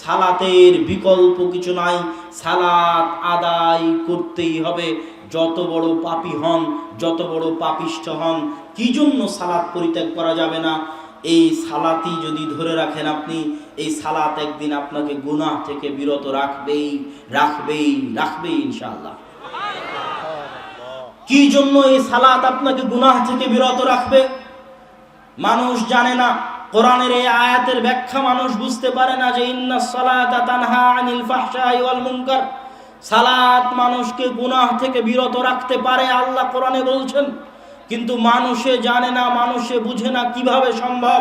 সালাতের বিকল্প কিছু নাই, সালাত আদায় করতেই হবে। যত বড় পাপী হন, যত বড় পাপিষ্ঠ হন, কি জন্য সালাত পরিত্যাগ করা যাবে না? এই সালাতই যদি ধরে রাখেন আপনি, এই সালাত একদিন আপনাকে গুনাহ থেকে বিরত রাখবেই রাখবেই রাখবেই ইনশাআল্লাহ। কি জন্য এই সালাত আপনাকে গুনাহ থেকে বিরত রাখবে? মানুষ জানে না। কোরআনের এই আয়াতের ব্যাখ্যা মানুষ বুঝতে পারে না যে ইন্নাস সালাতা তানহা আনিল ফাহশাই ওয়াল মুনকার, সালাত মানুষকে গুনাহ থেকে বিরত রাখতে পারে, আল্লাহ কোরআনে বলছেন। কিন্তু মানুষে জানে না, মানুষে বুঝে না। কিভাবে সম্ভব?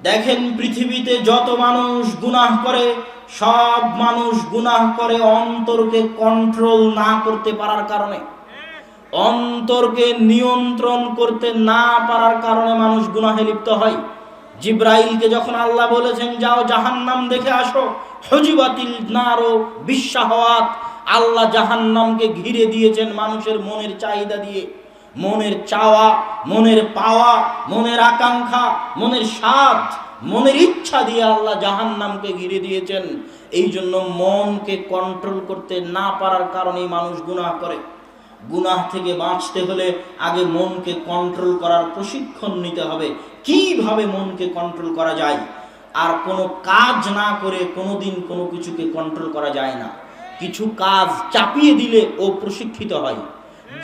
দেখেন, পৃথিবীতে যত মানুষ গুনাহ করে, সব মানুষ গুনাহ করে অন্তরকে কন্ট্রোল না করতে পারার কারণে, অন্তরকে নিয়ন্ত্রণ করতে না পারার কারণে মানুষ গুনাহে লিপ্ত হয়। জিব্রাইলকে যখন আল্লাহ বলেছেন যাও জাহান্নাম দেখে আসো, হুজিবাতিল নারো বিশাহাওয়াত, আল্লাহ জাহান্নামকে ঘিরে দিয়েছেন মানুষের মনের চাহিদা দিয়ে, মনের চাওয়া, মনের পাওয়া, মনের আকাঙ্ক্ষা, মনের স্বাদ, মনের ইচ্ছা দিয়ে আল্লাহ জাহান্নামকে ঘিরে দিয়েছেন। এই জন্য মনকে কন্ট্রোল করতে না পারার কারণেই মানুষ গুনাহ করে। গুনাহ থেকে বাঁচতে হলে আগে মনকে কন্ট্রোল করার প্রশিক্ষণ নিতে হবে, কিভাবে মনকে কন্ট্রোল করা যায়। আর কোনো কাজ না করে কোনোদিন কোনো কিছুকে কন্ট্রোল করা যায় না। কিছু কাজ চাপিয়ে দিলে ও প্রশিক্ষিত হয়।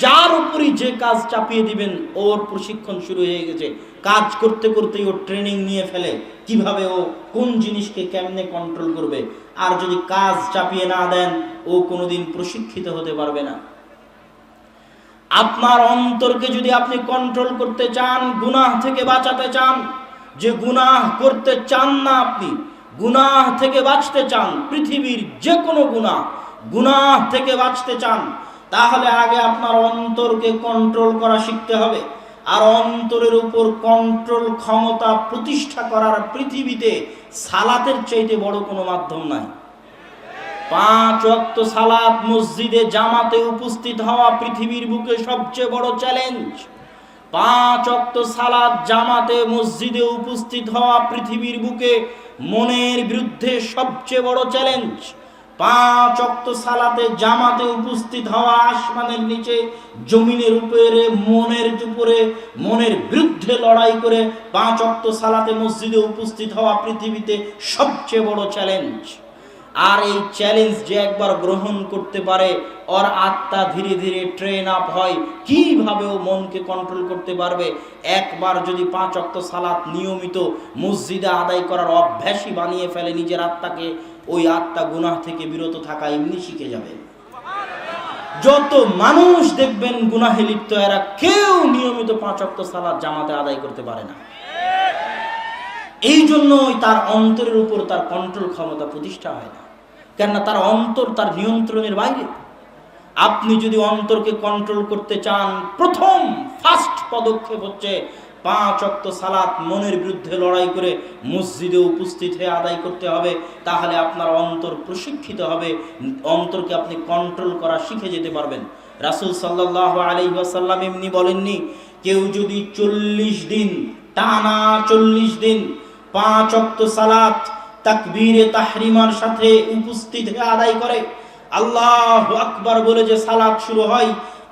যার উপরই যে কাজ চাপিয়ে দিবেন ওর প্রশিক্ষণ শুরু হয়ে গেছে, কাজ করতে করতেই ও ট্রেনিং নিয়ে ফেলে কিভাবে ও কোন জিনিসকে কেমনে কন্ট্রোল করবে। আর যদি কাজ চাপিয়ে না দেন ও কোনোদিন প্রশিক্ষিত হতে পারবে না। আপনার অন্তরকে যদি আপনি কন্ট্রোল করতে চান, গুনাহ থেকে বাঁচাতে চান, যে গুনাহ করতে চান না, আপনি গুনাহ থেকে বাঁচতে চান, পৃথিবীর যে কোনো গুনাহ থেকে বাঁচতে চান, তাহলে আগে আপনার অন্তরকে কন্ট্রোল করা শিখতে হবে। আর অন্তরের উপর কন্ট্রোল ক্ষমতা প্রতিষ্ঠা করার পৃথিবীতে সালাতের চাইতে বড় কোনো মাধ্যম নাই। 5 ওয়াক্ত সালাত মসজিদে জামাতে উপস্থিত হওয়া পৃথিবীর বুকে সবচেয়ে বড় চ্যালেঞ্জ। 5 ওয়াক্ত সালাত জামাতে মসজিদে উপস্থিত হওয়া পৃথিবীর বুকে মনের বিরুদ্ধে সবচেয়ে বড় চ্যালেঞ্জ। 5 ওয়াক্ত সালাতে জামাতে উপস্থিত হওয়া আসমানের নিচে জমিনের উপরে মনের বিরুদ্ধে লড়াই করে 5 ওয়াক্ত সালাতে মসজিদে উপস্থিত হওয়া পৃথিবীতে সবচেয়ে বড় চ্যালেঞ্জ। আর এই চ্যালেঞ্জ যে একবার গ্রহণ করতে পারে, ওর আত্মা ধীরে ধীরে ট্রেন আপ হয়, কিভাবে ও মনকে কন্ট্রোল করতে পারবে। একবার যদি 5 ওয়াক্ত সালাত নিয়মিত মসজিদে আদায় করার অভ্যাসই বানিয়ে ফেলে নিজের আত্মাকে, ওই আত্মা গুনাহ থেকে বিরত থাকা এমনি শিখে যাবে। যত মানুষ দেখবেন গুনাহে লিপ্ত, এরা কেউ নিয়মিত 5 ওয়াক্ত সালাত জামাতে আদায় করতে পারে না। এই জন্যই তার অন্তরের উপর তার কন্ট্রোল ক্ষমতা প্রতিষ্ঠা হয় না, কেননা তার অন্তর তার নিয়ন্ত্রণের বাইরে। আপনি যদি অন্তরকে কন্ট্রোল করতে চান, প্রথম ফার্স্ট পদক্ষেপ হচ্ছে 5 ওয়াক্ত সালাত মনের বিরুদ্ধে লড়াই করে মসজিদে উপস্থিত হয়ে আদায় করতে হবে। তাহলে আপনার অন্তর প্রশিক্ষিত হবে, অন্তরকে আপনি কন্ট্রোল করা শিখে যেতে পারবেন। রাসূল সাল্লাল্লাহু আলাইহি ওয়াসাল্লাম এমনি বলেননি, কেউ যদি 40 দিন টানা 40 দিন 5 ওয়াক্ত সালাত তাকবীরে তাহরিমার সাথে উপস্থিত হয়ে আদায় করে, আল্লাহু আকবার বলে যে সালাত শুরু হয়,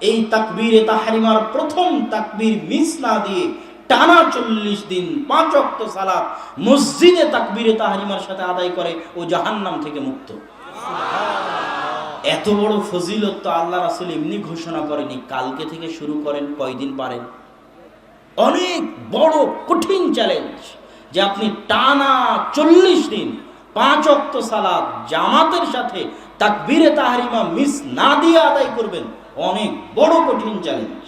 এই তাকবীরে তাহরিমার প্রথম তাকবীর মিস না দিয়ে টানা 40 দিন 5 ওয়াক্ত সালাত মসজিদে তাকবীরে তাহরিমার সাথে আদায় করে, ও জাহান্নাম থেকে মুক্ত। এত বড় ফজিলত তো আল্লাহ রাসূল এমনি ঘোষণা করেনি, কালকে থেকে শুরু করেন, কয়দিন পারেন। অনেক বড় কঠিন চ্যালেঞ্জ যে আপনি টানা 40 দিন 5 ওয়াক্ত সালাত জামাতের সাথে তাকবীরে তাহরিমা মিস না দিয়ে আদায় করবেন। অনেক বড় কঠিন চ্যালেঞ্জ,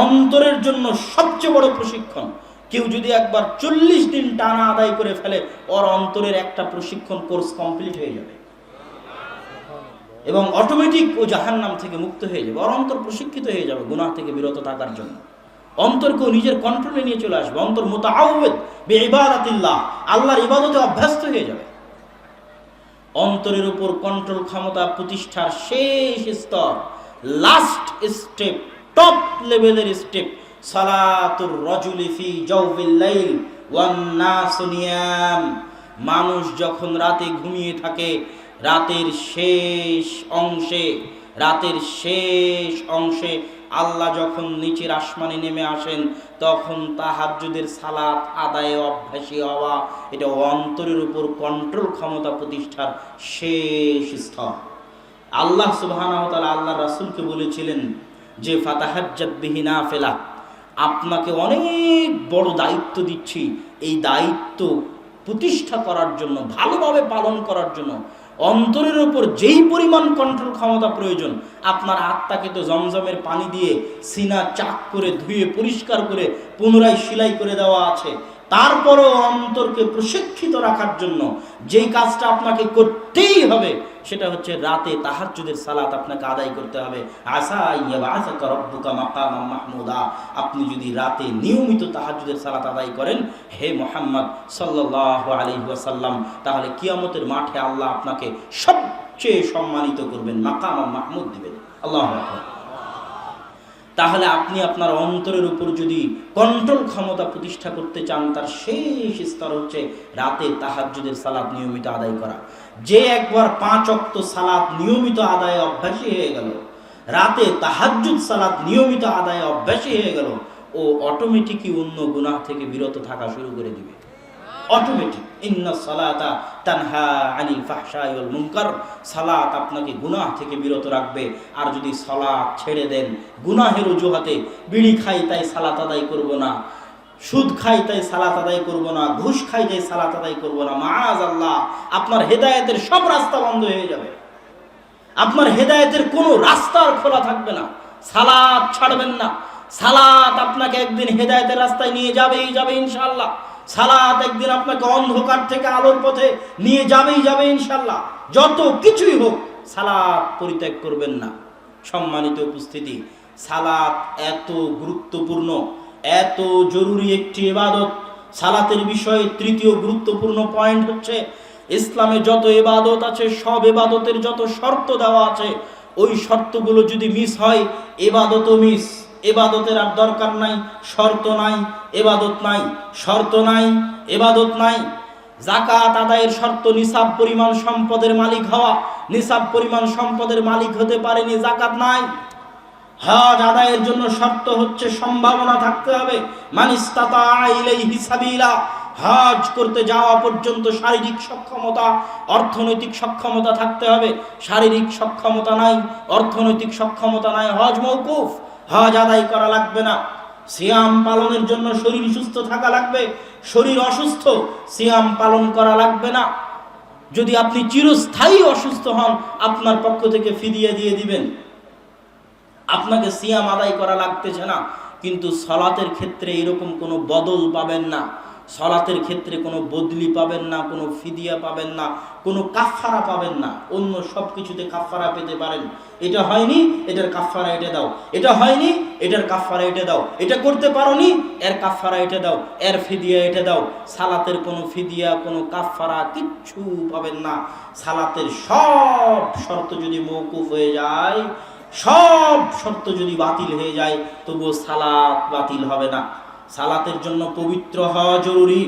অন্তরের জন্য সবচেয়ে বড় প্রশিক্ষণ। কেউ যদি একবার 40 দিন টানা আদায় করে ফেলে, ওর অন্তরের একটা প্রশিক্ষণ কোর্স কমপ্লিট হয়ে যাবে এবং অটোমেটিক ও জাহান্নাম থেকে মুক্ত হয়ে যাবে। ওর অন্তর প্রশিক্ষিত হয়ে যাবে গুনাহ থেকে বিরত থাকার জন্য। অন্তরকে নিজের কন্ট্রোলে নিয়ে চলে আসবে। অন্তর মুতাআউযিদ বিইবাদাতিল্লাহ, আল্লাহর ইবাদতে অভ্যস্ত হয়ে যাবে। অন্তরের উপর কন্ট্রোল ক্ষমতা প্রতিষ্ঠার শেষ স্তর, লাস্ট স্টেপ, টপ লেভেলের স্টেপ, সালাতুর রাজুলি ফি জাওফিল লাইল ওয়ান নাসু নিয়াম। মানুষ যখন রাতে ঘুমিয়ে থাকে, রাতের শেষ অংশে আল্লাহ যখন নিচের আসমানে নেমে আসেন, তখন তাহাজ্জুদের সালাত আদায়ে অভ্যাসী হওয়া, এটা অন্তরের উপর কন্ট্রোল ক্ষমতা প্রতিষ্ঠার শেষ স্তর। আল্লাহ সুবহানাহু ওয়া তাআলা আল্লাহর রাসূলকে বলেছিলেন যে ফাতাহাজ্জাত বিহি নাফিলা, আপনাকে অনেক বড় দায়িত্ব দিচ্ছি, এই দায়িত্ব প্রতিষ্ঠা করার জন্য, ভালোভাবে পালন করার জন্য অন্তরের উপর যেই পরিমাণ কন্ট্রোল ক্ষমতা প্রয়োজন, আপনার আত্মাকে তো জমজমের পানি দিয়ে সিনা চাক করে ধুয়ে পরিষ্কার করে পুনরায় সেলাই করে দেওয়া আছে। তারপরও অন্তরকে প্রশিক্ষিত রাখার জন্য যেই কাজটা আপনাকে করতেই হবে, সেটা হচ্ছে রাতে তাহাজ্জুদের সালাত আপনাকে আদায় করতে হবে। আসা ইয়াবাসাকা রাব্বুকা মাকামান মাহমুদা, আপনি যদি রাতে নিয়মিত তাহাজ্জুদের সালাত আদায় করেন, হে মুহাম্মদ সাল্লাল্লাহু আলাইহি ওয়াসাল্লাম, তাহলে কিয়ামতের মাঠে আল্লাহ আপনাকে সবচেয়ে সম্মানিত করবেন, মাকামান মাহমুদ দিবেন। আল্লাহু আকবার। তাহলে আপনি আপনার অন্তরের উপর যদি কন্ট্রোল ক্ষমতা প্রতিষ্ঠা করতে চান, তার শেষ স্তর হচ্ছে রাতে তাহাজ্জুদের সালাত নিয়মিত আদায় করা। যে একবার 5 ওয়াক্ত সালাত নিয়মিত আদায়ে অভ্যাসী হয়ে গেল, রাতে তাহাজ্জুদ সালাত নিয়মিত আদায়ে অভ্যাসী হয়ে গেল, ও অটোমেটিকই অন্য গুনাহ থেকে বিরত থাকা শুরু করে দিবে। অটোমেটিক। ইন্নাস সালাতা তানহা আনিল ফাহশাই ওয়াল মুনকার, সালাত আপনাকে গুনাহ থেকে বিরত রাখবে। আর যদি সালাত ছেড়ে দেন গুনাহের অজুহাতে, বিড়ি খাই তাই সালাত আদায় করব না, সুদ খাই তাই সালাত আদায় করব না, ঘুষ খাই তাই সালাত আদায় করব না, মাআযাল্লাহ, আপনার হেদায়েতের সব রাস্তা বন্ধ হয়ে যাবে। আপনার হেদায়েতের কোনো রাস্তা আর খোলা থাকবে না। সালাত ছাড়বেন না। সালাত আপনাকে একদিন হেদায়েতের রাস্তায় নিয়ে যাবেই যাবে ইনশাআল্লাহ। সালাত একদিন আপনাকে অন্ধকার থেকে আলোর পথে নিয়ে যাবে ইনশাআল্লাহ। যত কিছুই হোক, সালাত পরিত্যাগ করবেন না। সম্মানিত উপস্থিতি, সালাত এত গুরুত্বপূর্ণ, এত জরুরি একটি ইবাদত। সালাতের বিষয়ে তৃতীয় গুরুত্বপূর্ণ পয়েন্ট হচ্ছে, ইসলামে যত ইবাদত আছে, সব ইবাদতের যত শর্ত দেওয়া আছে, ওই শর্তগুলো যদি মিস হয়, ইবাদতও মিস। ইবাদতের আর দরকার নাই, শর্ত নাই, ইবাদত নাই, শর্ত নাই, ইবাদত নাই। যাকাত আদায়ের শর্ত নিসাব পরিমাণ সম্পদের মালিক হওয়া, নিসাব পরিমাণ সম্পদের মালিক হতে পারেনি, যাকাত নাই। হজ আদায়ের জন্য শর্ত হচ্ছে সম্ভাবনা থাকতে হবে, মান ইসতাতা ইলাইহি সাবিলা, হজ করতে যাওয়া পর্যন্ত শারীরিক সক্ষমতা, অর্থনৈতিক সক্ষমতা থাকতে হবে। শারীরিক সক্ষমতা নাই, অর্থনৈতিক সক্ষমতা নাই, হজ মওকুফ, হজ আদায় করা লাগবে না। সিয়াম পালনের জন্য শরীর সুস্থ থাকা লাগবে, শরীর অসুস্থ, সিয়াম পালন করা লাগবে না। যদি আপনি চিরস্থায়ী অসুস্থ হন, আপনার পক্ষ থেকে ফিদিয়া দিয়ে দিবেন, আপনাকে সিয়াম আদায় করা লাগতেছে না। কিন্তু সালাতের ক্ষেত্রে এরকম কোনো বদল পাবেন না। সালাতের ক্ষেত্রে কোনো বদলি পাবেন না, কোনো ফিদিয়া পাবেন না, কোনো কাফারা পাবেন না। অন্য সব কিছুতে কাফারা পেতে পারেন, এটা হয়নি এটার কাফারা এটা দাও, এটা হয়নি এটার কাফারা এটা দাও, এটা করতে পারোনি এর কাফারা এটা দাও, এর ফিদিয়া এটা দাও। সালাতের কোনো ফিদিয়া, কোনো কাফারা কিচ্ছু পাবেন না। সালাতের সব শর্ত যদি মওকুফ হয়ে যায়, সব শর্ত যদি বাতিল হয়ে যায়, তবুও সালাত বাতিল হবে না। সালাতের জন্য পবিত্র হওয়া জরুরি।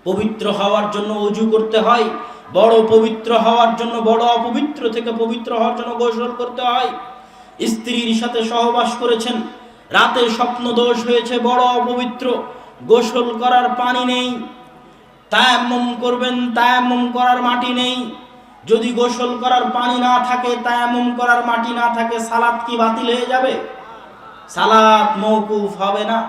পবিত্র হওয়ার জন্য ওযু করতে হয়। বড় পবিত্র হওয়ার জন্য, বড় অপবিত্র থেকে পবিত্র হওয়ার জন্য গোসল করতে হয়। স্ত্রীর সাথে সহবাস করেছেন, রাতে স্বপ্ন দোষ হয়েছে, বড় অপবিত্র, গোসল করার পানি নেই, তায়াম্মুম করবেন, তায়াম্মুম করার মাটি নেই। যদি গোসল করার পানি না থাকে, তায়াম্মুম করার মাটি না থাকে, সালাত কি বাতিল হয়ে যাবে? সালাত মওকুফ হবে না।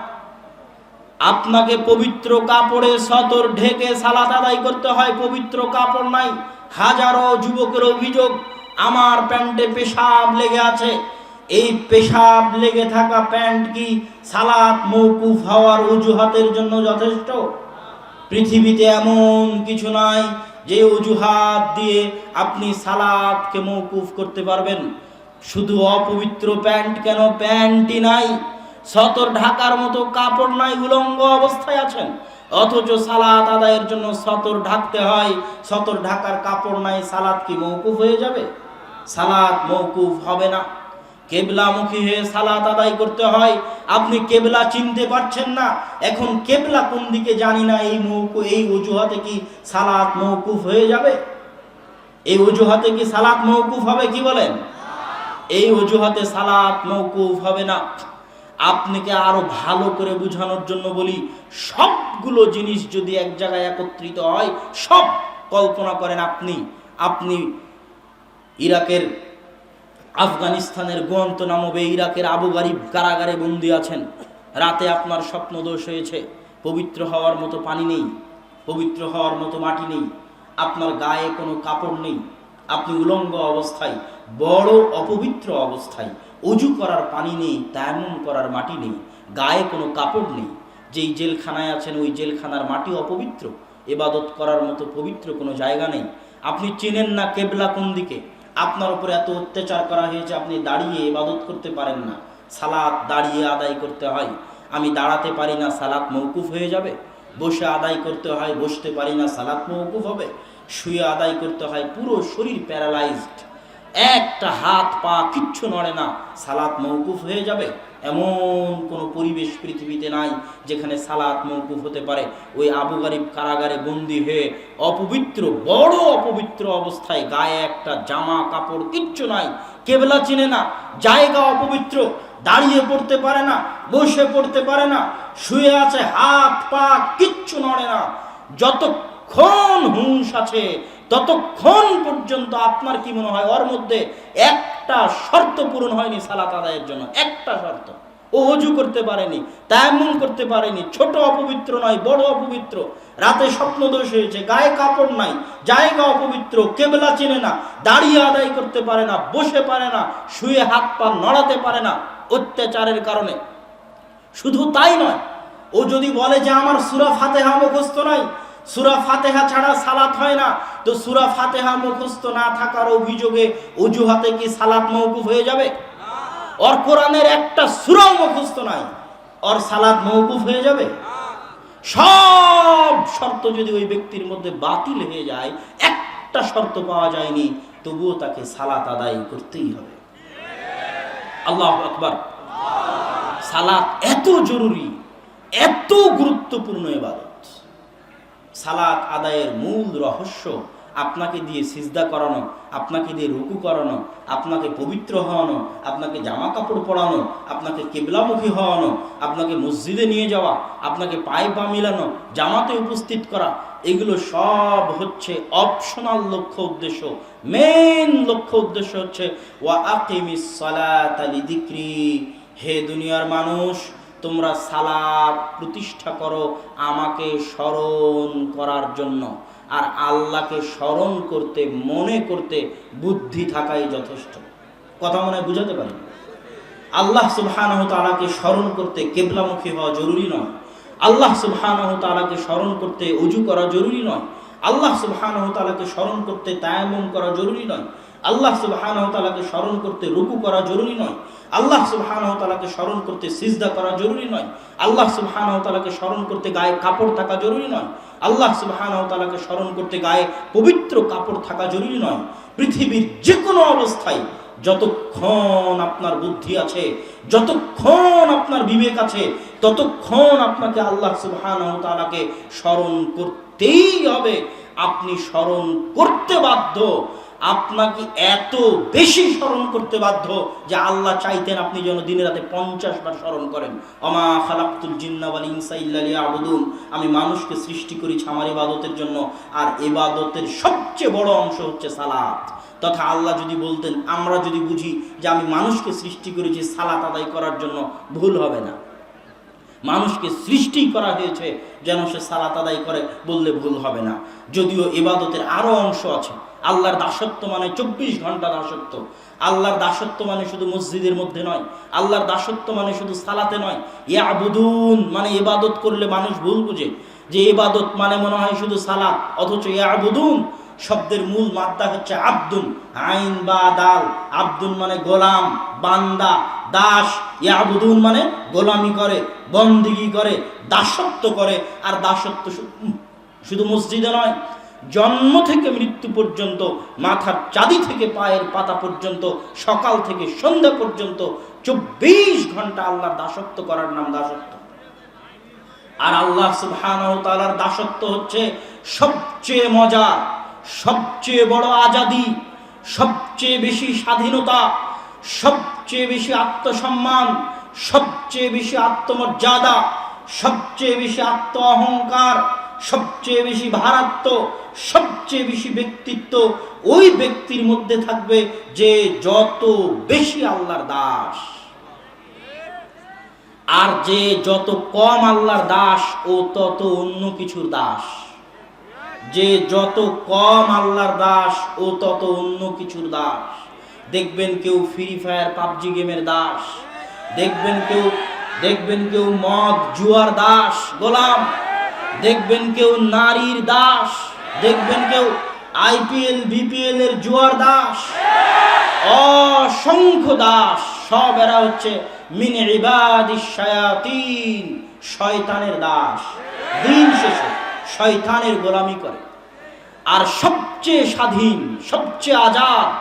আপনাকে পবিত্র কাপড়ে সতর ঢেকে সালাত আদায় করতে হয়, পবিত্র কাপড় নাই। হাজারো যুবকের অভিযোগ, আমার প্যান্টে পেশাব লেগে আছে। এই পেশাব লেগে থাকা প্যান্ট কি সালাত মওকুফ হওয়ার অজুহাতের জন্য যথেষ্ট? পৃথিবীতে এমন কিছু নাই যে অজুহাত দিয়ে আপনি সালাতকে মওকুফ করতে পারবেন। শুধু অপবিত্র প্যান্ট কেন, প্যান্টই নাই, সতর ঢাকার মতো কাপড় নাই, উলঙ্গ অবস্থায় আছেন, অথচ সালাত আদায়ের জন্য সতর ঢাকতে হয়, সতর ঢাকার কাপড় নাই, সালাত কি মওকুফ হয়ে যাবে? সালাত মওকুফ হবে না। কেবলামুখী হয়ে সালাত আদায় করতে হয়। আপনি কেবলা চিনতে পারছেন না, এখন কেবলা কোন দিকে জানি না, এই অজুহাতে কি সালাত মওকুফ হয়ে যাবে? এই অজুহাতে কি সালাত মওকুফ হবে? কি বলেন? এই অজুহাতে সালাত মওকুফ হবে না। আপনাকে আরো ভালো করে বোঝানোর জন্য বলি, সবগুলো জিনিস যদি এক জায়গায় একত্রিত হয়, সব কল্পনা করেন আপনি ইরাকের, আফগানিস্তানের গুয়ান্তানামো, ইরাকের আবু গারিব কারাগারে বন্দী আছেন। রাতে আপনার স্বপ্ন দোষ হয়েছে, পবিত্র হওয়ার মতো পানি নেই, পবিত্র হওয়ার মতো মাটি নেই, আপনার গায়ে কোনো কাপড় নেই, আপনি উলঙ্গ অবস্থায়, বড় অপবিত্র অবস্থায়, অজু করার পানি নেই, তায়াম্মুম করার মাটি নেই, গায়ে কোনো কাপড় নেই। যেই জেলখানায় আছেন ওই জেলখানার মাটি অপবিত্র, ইবাদত করার মতো পবিত্র কোনো জায়গা নেই। আপনি চেনেন না কেবলা কোন দিকে, আপনার উপরে এত অত্যাচার করা হয়েছে, আপনি দাঁড়িয়ে ইবাদত করতে পারেন না, সালাত দাঁড়িয়ে আদায় করতে হয়। আমি দাঁড়াতে পারি না, সালাত মওকুফ হয়ে যাবে? বসে আদায় করতে হয়, বসতে পারি না, সালাত মওকুফ হবে? শুয়ে আদায় করতে হয়, পুরো শরীর প্যারালাইজড, একটা হাত পা কিচ্ছু নড়ে না, সালাত মওকুফ হয়ে যাবে? এমন কোনো পরিবেশ পৃথিবীতে নাই যেখানে সালাত মওকুফ হতে পারে। ওই আবু গারিব কারাগারে বন্দী হয়ে অপবিত্র, বড় অপবিত্র অবস্থায়, গায়ে একটা জামা কাপড় কিচ্ছু নাই, কেবলা চিনে না, জায়গা অপবিত্র, দাঁড়িয়ে পড়তে পারে না, বসে পড়তে পারে না, শুয়ে আছে, হাত পা কিচ্ছু নড়ে না। যতক্ষণ হুঁশ আছে ততক্ষণ পর্যন্ত আপনার কি মনে হয় ওর মধ্যে একটা শর্ত পূরণ হয়নি সালাত আদায়ের জন্য? একটা শর্ত। ও ওযু করতে পারেনি, তায়াম্মুম করতে পারেনি, ছোট অপবিত্র নয়, বড় অপবিত্র, রাতে স্বপ্ন দোষ হয়েছে, গায়ে কাপড় নাই, জায়গা অপবিত্র, কেবলা চেনে না, দাঁড়িয়ে আদায় করতে পারে না, বসে পারে না, শুয়ে হাত পা নড়াতে পারে না অত্যাচারের কারণে। শুধু তাই নয়, ও যদি বলে যে আমার সূরা ফাতিহা মুখস্থ নাই, সূরা ফাতিহা ছাড়া সালাত হয় না, তো সূরা ফাতিহা মুখস্থ না থাকার অভিযোগে অজুহাতে কি সালাত মওকুফ হয়ে যাবে? ওর কোরআনের একটা সূরাও মুখস্থ নাই, ওর সালাত মওকুফ হয়ে যাবে? সব শর্ত যদি ওই ব্যক্তির মধ্যে বাতিল হয়ে যায়, একটা শর্ত পাওয়া যায়নি, তবুও তাকে সালাত আদায় করতেই হবে। আল্লাহু আকবার। সালাত এত জরুরি, এত গুরুত্বপূর্ণ ইবাদত। সালাত আদায়ের মূল রহস্য আপনাকে দিয়ে সিজদা করানো, আপনাকে দিয়ে রুকু করানো, আপনাকে পবিত্র হওয়ানো, আপনাকে জামা কাপড় পরানো, আপনাকে কিবলামুখী হওয়ানো, আপনাকে মসজিদে নিয়ে যাওয়া, আপনাকে পায়ে পা মিলানো, জামাতে উপস্থিত করা, এগুলো সব হচ্ছে অপশনাল লক্ষ্য উদ্দেশ্য। মেইন লক্ষ্য উদ্দেশ্য হচ্ছে ওয়া আকিমিস সালাতা লিযিকরি, হে দুনিয়ার মানুষ, তোমরা সালাত প্রতিষ্ঠা করো আমাকে স্মরণ করার জন্য। আর আল্লাহকে স্মরণ করতে, মনে করতে বুদ্ধি থাকাই যথেষ্ট। কথা মনে বুঝাতে পারি? আল্লাহ সুবহানাহু ওয়া তাআলাকে স্মরণ করতে কিবলামুখী হওয়া জরুরি নয়। আল্লাহ সুবহানাহু ওয়া তাআলাকে স্মরণ করতে ওযু করা জরুরি নয়, আল্লাহ সুবহানাহু ওয়া তাআলাকে স্মরণ করতে তায়াম্মুম করা জরুরি নয়, আল্লাহ সুবহানাহু ওয়া তাআলাকে স্মরণ করতে রুকু করা জরুরি নয়, আল্লাহ সুবহানাহু ওয়া তাআলাকে স্মরণ করতে সিজদা করা জরুরি নয়, আল্লাহ সুবহানাহু ওয়া তাআলাকে স্মরণ করতে গায়ে কাপড় থাকা জরুরি নয়, আল্লাহ সুবহানাহু ওয়া তাআলাকে স্মরণ করতে গায়ে পবিত্র কাপড় থাকা জরুরি নয়। পৃথিবীর যে কোনো অবস্থায় যতক্ষণ আপনার বুদ্ধি আছে, যতক্ষণ আপনার বিবেক আছে, ততক্ষণ আপনাকে আল্লাহ সুবহানাহু ওয়া তাআলাকে স্মরণ করতেই হবে। আপনি স্মরণ করতে বাধ্য, আপনাকে এত বেশি স্মরণ করতে বাধ্য যে আল্লাহ চাইতেন আপনি যেন দিনে রাতে 50 বার স্মরণ করেন। ওমা খালাকতুল জিন্না ওয়াল ইনসা ইল্লা লিয়াবুদুন, আমি মানুষকে সৃষ্টি করেছি আমার ইবাদতের জন্য, আর ইবাদতের সবচেয়ে বড় অংশ হচ্ছে সালাত। তথা আল্লাহ যদি বলতেন, আমরা যদি বুঝি যে আমি মানুষকে সৃষ্টি করেছি সালাত আদায় করার জন্য, ভুল হবে না। মানুষকে সৃষ্টি করা হয়েছে যেন সে সালাত আদায় করে বললে ভুল হবে না। যদিও ইবাদতের আরো অংশ আছে। আল্লাহর দাসত্ব মানে 24 ঘন্টা দাসত্ব। আল্লাহর দাসত্ব মানে শুধু মসজিদের মধ্যে নয়, আল্লাহর দাসত্ব মানে শুধু সালাতে নয়। ইয়াবুদুন মানে ইবাদত করলে মানুষ ভুল বুঝে যে ইবাদত মানে মনে হয় শুধু সালাত, অথচ ইয়াবুদুন শব্দের মূল মাদ্দা হচ্ছে আব্দুন, আইন বা দাল। আব্দুন মানে গোলাম, বান্দা, দাস। ইয়াবুদুন মানে গোলামি করে, বন্দিগি করে, দাসত্ব করে। আর দাসত্ব শুধু মসজিদে নয়, জন্ম থেকে মৃত্যু পর্যন্ত, মাথার চাঁদি থেকে পায়ের পাতা পর্যন্ত, সকাল থেকে সন্ধ্যা পর্যন্ত 24 ঘন্টা আল্লাহর দাসত্ব করার নাম দাসত্ব। আর আল্লাহ সুবহানাহু ওয়া তাআলার দাসত্ব হচ্ছে সবচেয়ে মজার, সবচেয়ে বড় আজাদি, সবচেয়ে বেশি স্বাধীনতা, সবচেয়ে বেশি আত্মসম্মান, সবচেয়ে বেশি আত্মমর্যাদা, সবচেয়ে বেশি আত্ম অহংকার, সবচেয়ে বেশি ভারাত্ম, সবচেয়ে বেশি ব্যক্তিত্ব ওই ব্যক্তির মধ্যে থাকবে যে যত বেশি আল্লাহর দাস। আর যে যত কম আল্লাহর দাস ও তত অন্য কিছুর দাস। যে যত কম আল্লাহর দাস ও তত অন্য কিছুর দাস। দেখবেন কেউ ফ্রি ফায়ার পাবজি গেমের দাস, দেখবেন কেউ মদ জুয়ার দাস গোলাম, দেখবেন কেউ নারীর দাস, দেখবেন কেউ আইপিএল বিপিএল এর জুয়ার দাস। অসংখ্য দাস, সব এরা হচ্ছে মিন ইবাদিশ শায়াতিন, শয়তানের দাস। দিন শেষে শয়তানের গোলামি করে। আর সবচেয়ে স্বাধীন, সবচেয়ে আজাদ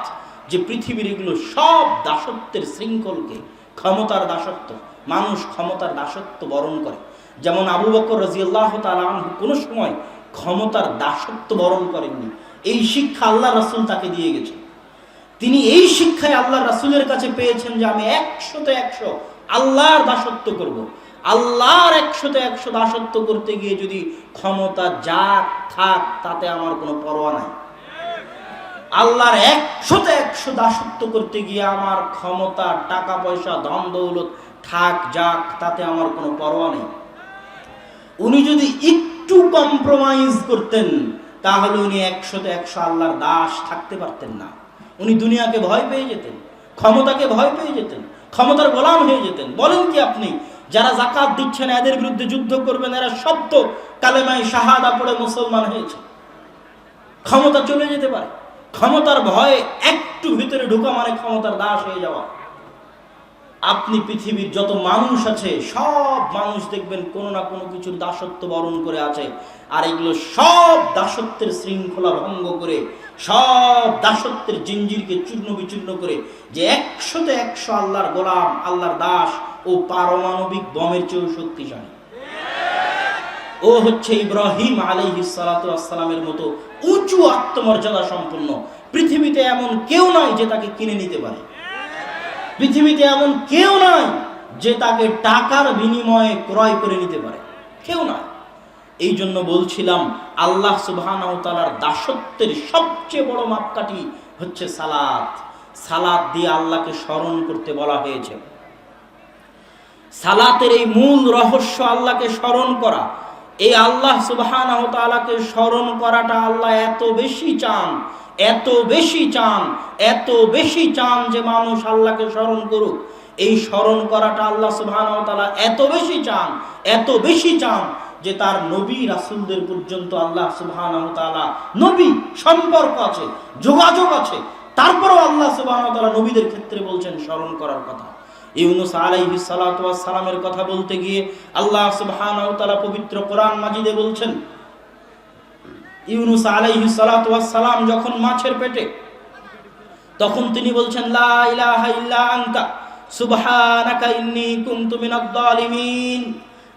যে পৃথিবীর, এগুলো সব দাসত্বের শৃঙ্খলকে, ক্ষমতার দাসত্ব। মানুষ ক্ষমতার দাসত্ব বরণ করে। যেমন আবু বকর রাদিয়াল্লাহু তাআলা আনহু কোনো সময় ক্ষমতার দাসত্ব বরণ করেননি। এই শিক্ষা আল্লাহ রাসূল তাকে দিয়ে গেছেন। তিনি এই শিক্ষায় আল্লাহ রাসূলের কাছে পেয়েছেন যে আমি 100তে 100 আল্লাহর দাসত্ব করব। আল্লাহর 100তে 100 দাসত্ব করতে গিয়ে যদি ক্ষমতা যা থাক তাতে আমার কোনো পরোয়া নাই। আল্লাহর 100তে 100 দাসত্ব করতে গিয়ে আমার ক্ষমতা, টাকা পয়সা, ধন দৌলত থাক যাক তাতে আমার কোনো পরোয়া নেই। উনি যদি একটু কম্প্রোমাইজ করতেন তাহলে উনি 100তে 100 আল্লাহর দাস থাকতে পারতেন না। উনি দুনিয়াকে ভয় পেয়ে যেতেন, ক্ষমতাকে ভয় পেয়ে যেতেন, ক্ষমতার গোলাম হয়ে যেতেন। বলেন কি আপনি, যারা যাকাত দিচ্ছেন এদের বিরুদ্ধে যুদ্ধ করবেন, এরা সব তো কালেমায়ে শাহাদা পড়ে মুসলমান হয়েছে। ক্ষমতা চলে যেতে পারে। ক্ষমতার ভয়ে একটু ভিতরে ঢোকা মানে ক্ষমতার দাস হয়ে যাওয়া। আপনি পৃথিবীর যত মানুষ আছে সব মানুষ দেখবেন কোনো না কোনো কিছুর দাসত্ব বরণ করে আছে। আর এগুলো সব দাসত্বের শৃঙ্খলা ভঙ্গ করে, সব দাসত্বের জিঞ্জিরকে চূর্ণ বিচূর্ণ করে যে 100তে 100 আল্লাহর গোলাম, আল্লাহর দাস ও পারমাণবিক বমের চেয়েও শক্তিশালী। ও হচ্ছে ইব্রাহিম আলাইহিস সালাতু ওয়াস সালামের মতো উঁচু আত্মমর্যাদা সম্পন্ন। পৃথিবীতে এমন কেউ নাই যে তাকে কিনে নিতে পারে। পৃথিবীতে এমন কেউ নাই যে তাকে টাকার বিনিময়ে ক্রয় করে নিতে পারে, কেউ নাই। এই জন্য বলছিলাম আল্লাহ সুবহানাহু ওয়া তাআলার দাসত্বের সবচেয়ে বড় মাপকাঠি হচ্ছে সালাত। সালাত দিয়ে আল্লাহকে স্মরণ করতে বলা হয়েছে। সালাতের এই মূল রহস্য আল্লাহকে স্মরণ করা। এই আল্লাহ সুবহানাহু ওয়া তাআলাকে স্মরণ করাটা আল্লাহ এত বেশি চান, এত বেশি চান, এত বেশি চান যে মানুষ আল্লাহকে স্মরণ করুক। এই স্মরণ করাটা আল্লাহ সুবহানাহু ওয়া তাআলা এত বেশি চান, এত বেশি চান যে তার নবী রাসূলদের পর্যন্ত আল্লাহ সুবহানাহু ওয়া তাআলা নবী সম্পর্ক আছে, যোগাযোগ আছে, তারপরেও আল্লাহ সুবহানাহু ওয়া তাআলা নবীদের ক্ষেত্রে বলছেন স্মরণ করার কথা। ইউনূস আলাইহিস সালাতু ওয়াস সালামের কথা বলতে গিয়ে আল্লাহ সুবহানাহু ওয়া তাআলা পবিত্র কোরআন মাজিদে বলছেন, ইউনূস আলাইহিস সালাতু ওয়াস সালাম যখন মাছের পেটে, তখন তিনি বলছেন লা ইলাহা ইল্লা আনতা সুবহানাকা ইন্নী কুনতু মিনাজ জালিমিন।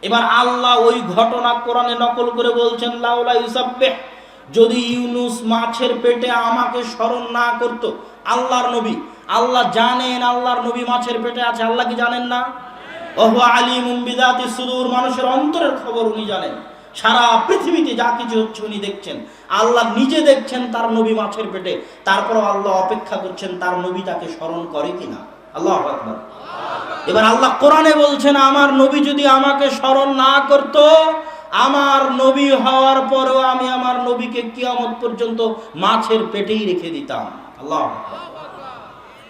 এবার আল্লাহ ওই ঘটনা কোরআনে নকল করে বলছেন লাউলা ইউসাব্বিহ, যদি ইউনূস মাছের পেটে আমাকে স্মরণ না করত। আল্লাহর নবী, আল্লাহ জানেন আল্লাহর নবী মাছের পেটে আছে, আল্লাহ কি জানেন না? ওয়া আলিমুম বিযাতিস সুদূর, মানুষের অন্তরের খবর উনি জানেন। সারা পৃথিবীতে যা কিছু হচ্ছে উনি দেখছেন, আল্লাহ নিজে দেখছেন তার নবী মাছের পেটে, তারপরও আল্লাহ অপেক্ষা করছেন তার নবী তাকে স্মরণ করে কিনা। আল্লাহু আকবার। এবার আল্লাহ কোরআনে বলছেন আমার নবী যদি আমাকে স্মরণ না করত, আমার নবী হওয়ার পরেও আমি আমার নবীকে কিয়ামত পর্যন্ত মাছের পেটেই রেখে দিতাম। আল্লাহু আকবার।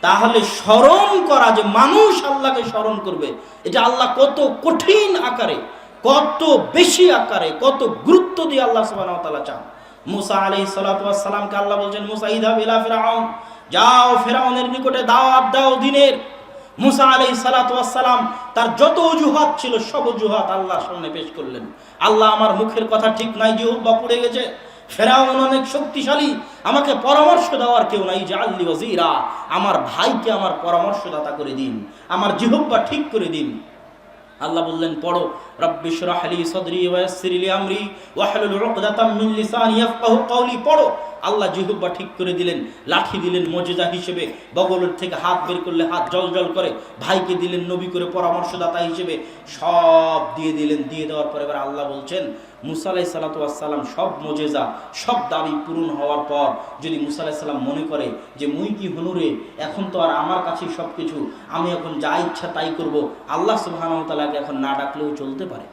তাহলে স্মরণ করা, যে মানুষ আল্লাহকে স্মরণ করবে, এটা আল্লাহ কত কঠিন আকারে, কত বেশি আকারে, কত গুরুত্ব দিয়ে আল্লাহ সুবহানাহু ওয়া তাআলা চান। মুসা আলাইহিস সালাতু ওয়াস সালামকে আল্লাহ বলছেন মুসা ইযহাব ইলা ফিরআউন, যাও ফিরআউনের নিকটে দাওয়াত দাও দ্বীনের। মুসা আলাইহিস সালাতু ওয়াস সালাম তার যত অজুহাত ছিল সব অজুহাত আল্লাহর সামনে পেশ করলেন। আল্লাহ, আমার মুখের কথা ঠিক নাই, জিহ্বা পুড়ে গেছে, ফিরআউন অনেক শক্তিশালী, আমাকে পরামর্শ দেওয়ার কেউ নাই, জাআলনি ওয়াজিরা, আমার ভাইকে আমার পরামর্শদাতা করে দিন, আমার জিহ্বা ঠিক করে দিন। আল্লাহ বললেন পড়ো, রব্বি ইশরাহ লি সাদরি ওয়া ইয়াসসির লি আমরি ওয়াহলুল উকদাতাম মিন লিসানি ইয়াফকাহু কওলি। পড়ো। আল্লাহ জিহ্বা ঠিক করে দিলেন, লাঠি দিলেন মুজিজা হিসেবে, বগলের থেকে হাত বের করলে হাত জলজল করে, ভাইকে দিলেন নবী করে পরামর্শদাতা হিসেবে, সব দিয়ে দিলেন। দিয়ে দেওয়ার পরে এবার আল্লাহ বলছেন মুসা আলাইহিস সালাতু ওয়াস সালাম সব মুজিজা, সব দাবি পূরণ হওয়ার পর যদি মুসা আলাইহিস সালাম মনে করে যে মুই কি হনুরে, এখন তো আর আমার কাছেই সব কিছু, আমি এখন যা ইচ্ছা তাই করব, আল্লাহ সুবহানাহু ওয়া তাআলাকে এখন না ডাকলেও চলতে পারে।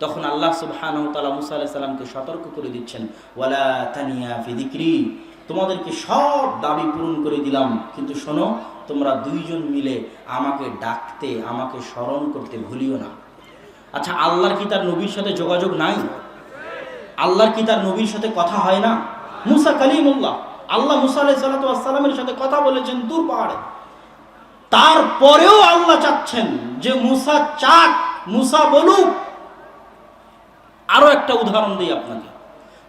তখন আল্লাহ সুবহানাহু ওয়া তাআলা মুসা আলাইহিস সালামকে সতর্ক করে দিচ্ছেন, ওয়ালা তানিয়া ফি যিকরি, তোমাদেরকে সব দাবি পূরণ করে দিলাম, কিন্তু শোনো, তোমরা দুইজন মিলে আমাকে ডাকতে, আমাকে স্মরণ করতে ভুলিও না। আচ্ছা, আল্লাহর কি তার নবীর সাথে যোগাযোগ নাই? আল্লাহর কি তার নবীর সাথে কথা হয় না? মুসা কালিমুল্লাহ, আল্লাহ মুসা আলাইহিস সালাতু ওয়াস সালামের সাথে কথা বলেছেন দূর পাহাড়ে, তারপরেও আল্লাহ চাচ্ছেন যে মুসা চাক, মুসা বলুক। আরো একটা উদাহরণ দিই আপনাকে।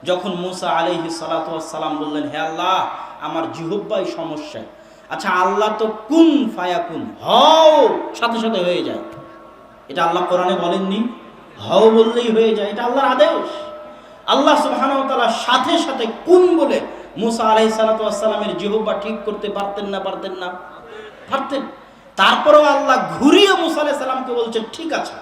যখন মুসা আলাইহিস সালাতু ওয়াস সালাম বললেন, হে আল্লাহ, আমার জিহ্বায় সমস্যা। আচ্ছা, আল্লাহ তো কুন ফায়াকুন, হও, সাথে সাথে হয়ে যায়। এটা আল্লাহ কোরআনে বলেননি, হও বললেই হয়ে যায়, এটা আল্লাহর আদেশ। আল্লাহ সুবহানাহু ওয়া তাআলা সাথে সাথে কুন বলে মুসা আলাইহিস সালাতু ওয়াস সালামের জিহ্বা ঠিক করতে পারতেন না? পারতেন না? পারতেন। তারপরেও আল্লাহ ঘুরিয়ে মুসা আলাইহিস সালামকে বলছেন, ঠিক আছে,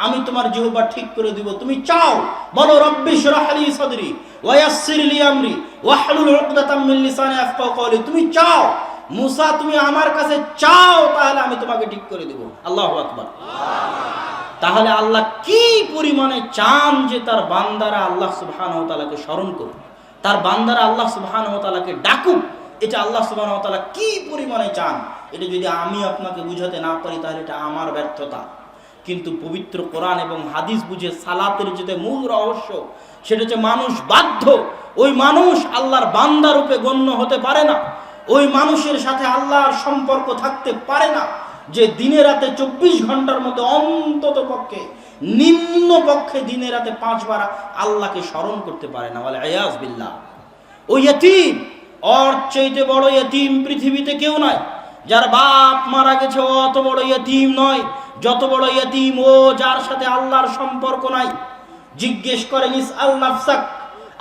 আমি তোমার জিহ্বা ঠিক করে দিব, তুমি চাও, বলো রব্বি ইশরাহ লি সাদরি ওয়া ইয়াসসির লি আমরি ওয়াহলুল উকদাতাম মিন লিসানি ইয়াফকাহু কওলি। তুমি চাও মুসা, তুমি আমার কাছে চাও, তাহলে আমি তোমাকে ঠিক করে দিব। আল্লাহু আকবার। তাহলে আল্লাহ কি পরিমাণে চান যে তার বান্দারা আল্লাহ সুবহানাহু ওয়া তাআলাকে স্মরণ করুক, তার বান্দারা আল্লাহ সুবহানাহু ওয়া তাআলাকে ডাকুক, এটা আল্লাহ সুবহানাহু ওয়া তাআলা কি পরিমাণে চান। এটা যদি আমি আপনাকে বুঝাতে না পারি তাহলে এটা আমার ব্যর্থতা। কিন্তু পবিত্র কোরআন এবং হাদিস বুঝে সালাতের যেটা মূল রহস্য, সেটা হচ্ছে মানুষ বাধ্য, ওই মানুষ আল্লাহর বান্দা রূপে গণ্য হতে পারে না, ওই মানুষের সাথে আল্লাহর সম্পর্ক থাকতে পারে না যে দিনে রাতে 24 ঘন্টার মধ্যে অন্তত পক্ষে, নিম্ন পক্ষে দিনে রাতে 5 বার আল্লাহকে স্মরণ করতে পারে না। ওয়াল ইয়াজ বিল্লাহ। ওই ইতিম, ওর চাইতে বড় ইতিম পৃথিবীতে কেউ নাই। যার বাপ মারা গেছে ও অত বড় ইতিম নয়, যত বড় ইতিম ও যার সাথে আল্লাহর সম্পর্ক নাই। জিজ্ঞেস করেন ইসআল নাফসাক,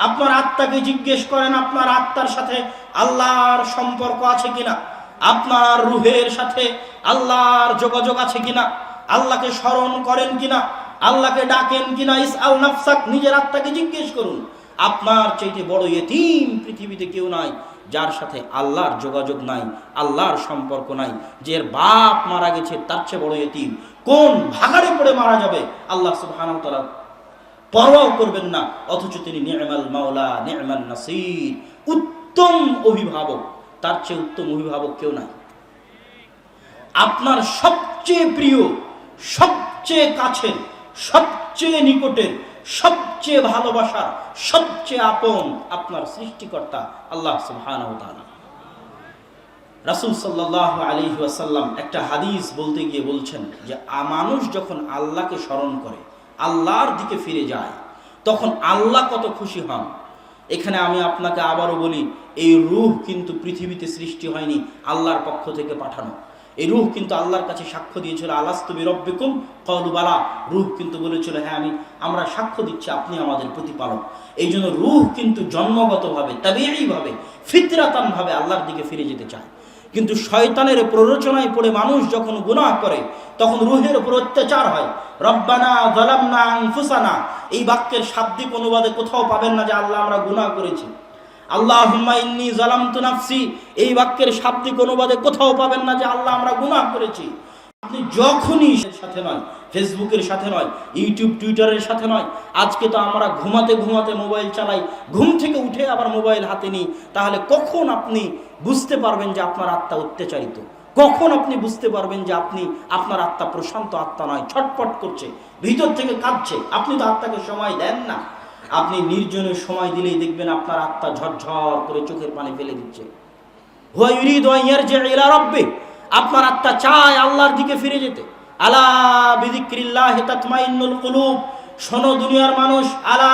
আপনার আত্মাকে জিজ্ঞেস করেন আপনার আত্মার সাথে আল্লাহর সম্পর্ক আছে কিনা, আপনার রুহের সাথে আল্লাহর যোগাযোগ আছে কিনা, আল্লাহকে স্মরণ করেন কিনা, আল্লাহকে ডাকেন কিনা। ইসআল নাফসাক, নিজের আত্মাকে জিজ্ঞেস করুন। আপনার চাইতে বড় ইতিম পৃথিবীতে কেউ নাই যার সাথে আল্লাহর যোগাযোগ নাই, আল্লাহর সম্পর্ক নাই। যে বাপ মারা গেছে তার চেয়ে বড় ইতিম কোন ভাগাড়ে পড়ে মারা যাবে আল্লাহ সুবহানাহু ওয়া তাআলা পরোয়া করবেন না, অথচ তিনি নি'মাল মাওলা নি'মান নাসির, উত্তম অভিভাবক, তার চেয়ে উত্তম অভিভাবক কেউ নাই। আপনার সবচেয়ে প্রিয়, সবচেয়ে কাছের, সবচেয়ে নিকটের, সবচেয়ে ভালোবাসার, সবচেয়ে আপন আপনার সৃষ্টিকর্তা আল্লাহ সুবহানাহু ওয়া তাআলা। রাসূল সাল্লাল্লাহু আলাইহি ওয়াসাল্লাম একটা হাদিস বলতে গিয়ে বলছেন যে মানুষ যখন আল্লাহকে স্মরণ করে, আল্লাহর দিকে ফিরে যায়, তখন আল্লাহ কত খুশি হন। এখানে আমি আপনাকে আবারও বলি, এই রূহ কিন্তু পৃথিবীতে সৃষ্টি হয়নি, আল্লাহর পক্ষ থেকে পাঠানো। এই রূহ কিন্তু আল্লাহর কাছে সাক্ষ্য দিয়েছিল, আলাস্তু বিরব্বিকুম ক্বালু বালা। রূহ কিন্তু বলেছিল, হ্যাঁ আমরা সাক্ষ্য দিচ্ছি আপনি আমাদের প্রতিপালক। এই জন্য রূহ কিন্তু জন্মগতভাবে, তাবিঈভাবে, ফিতরাতানভাবে আল্লাহর দিকে ফিরে যেতে চায়। কিন্তু শয়তানের প্ররোচনায় পড়ে মানুষ যখন গুনাহ করে, তখন রূহের উপর অত্যাচার হয়। রব্বানা যালামনা আনফুসানা, এই বাক্যের শাব্দিক অনুবাদে কোথাও পাবেন না যে আল্লাহ আমরা গুনাহ করেছি। আল্লাহুম্মা ইন্নী যালামতু নাফসি, এই বাক্যের শাব্দিক অনুবাদে কোথাও পাবেন না যে আল্লাহ আমরা গুনাহ করেছি। আপনি যখনই সাথে নয়, ফেসবুকের সাথে নয়, ইউটিউব টুইটারের সাথে নয়, আজকে তো আমরা ঘুমাতে ঘুমাতে মোবাইল চালাই, ঘুম থেকে উঠে আবার মোবাইল হাতে নিই, তাহলে কখন আপনি বুঝতে পারবেন যে আপনার আত্মা অত্যাচারিত? কখন আপনি বুঝতে পারবেন যে আপনার আত্মা প্রশান্ত আত্মা নয়, ছটপট করছে, ভিতর থেকে কাঁদছে? আপনি তো আত্মাকে সময় দেন না। আপনি নির্জনে সময় দিলেই দেখবেন আপনার আত্মা ঝরঝর করে চোখের পানি ফেলে দিচ্ছে। হুয়া ইউরিদু আন ইয়ারজি'a ইলা রাব্বিহি, আপনার আত্মা চায় আল্লাহর দিকে ফিরে যেতে। আলা বিযিক্রিল্লাহি তাতমাইন্নুল কুলুব, শোনো দুনিয়ার মানুষ, আলা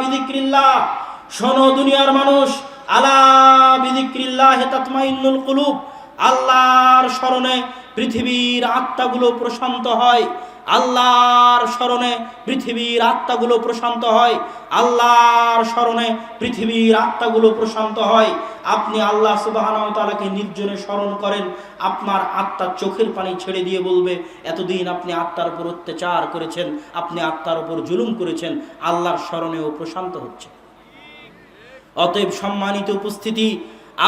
বিযিক্রিল্লাহ, শোনো দুনিয়ার মানুষ, আলা বিযিক্রিল্লাহি তাতমাইন্নুল কুলুব। আল্লাহর স্মরণে পৃথিবীর আত্মাগুলো প্রশান্ত হয়। আল্লাহর স্মরণে পৃথিবীর আত্মাগুলো প্রশান্ত হয়। আল্লাহর স্মরণে পৃথিবীর আত্মাগুলো প্রশান্ত হয়। আপনি আল্লাহ সুবহানাহু ওয়া তাআলাকে নির্জনে স্মরণ করেন, আপনার আত্মা চোখের পানি ছেড়ে দিয়ে বলবে, এতদিন আপনি আত্মার উপর অত্যাচার করেছেন, আপনি আত্মার উপর জুলুম করেছেন, আল্লাহর স্মরণেও প্রশান্ত হচ্ছে। অতএব সম্মানিত উপস্থিতি,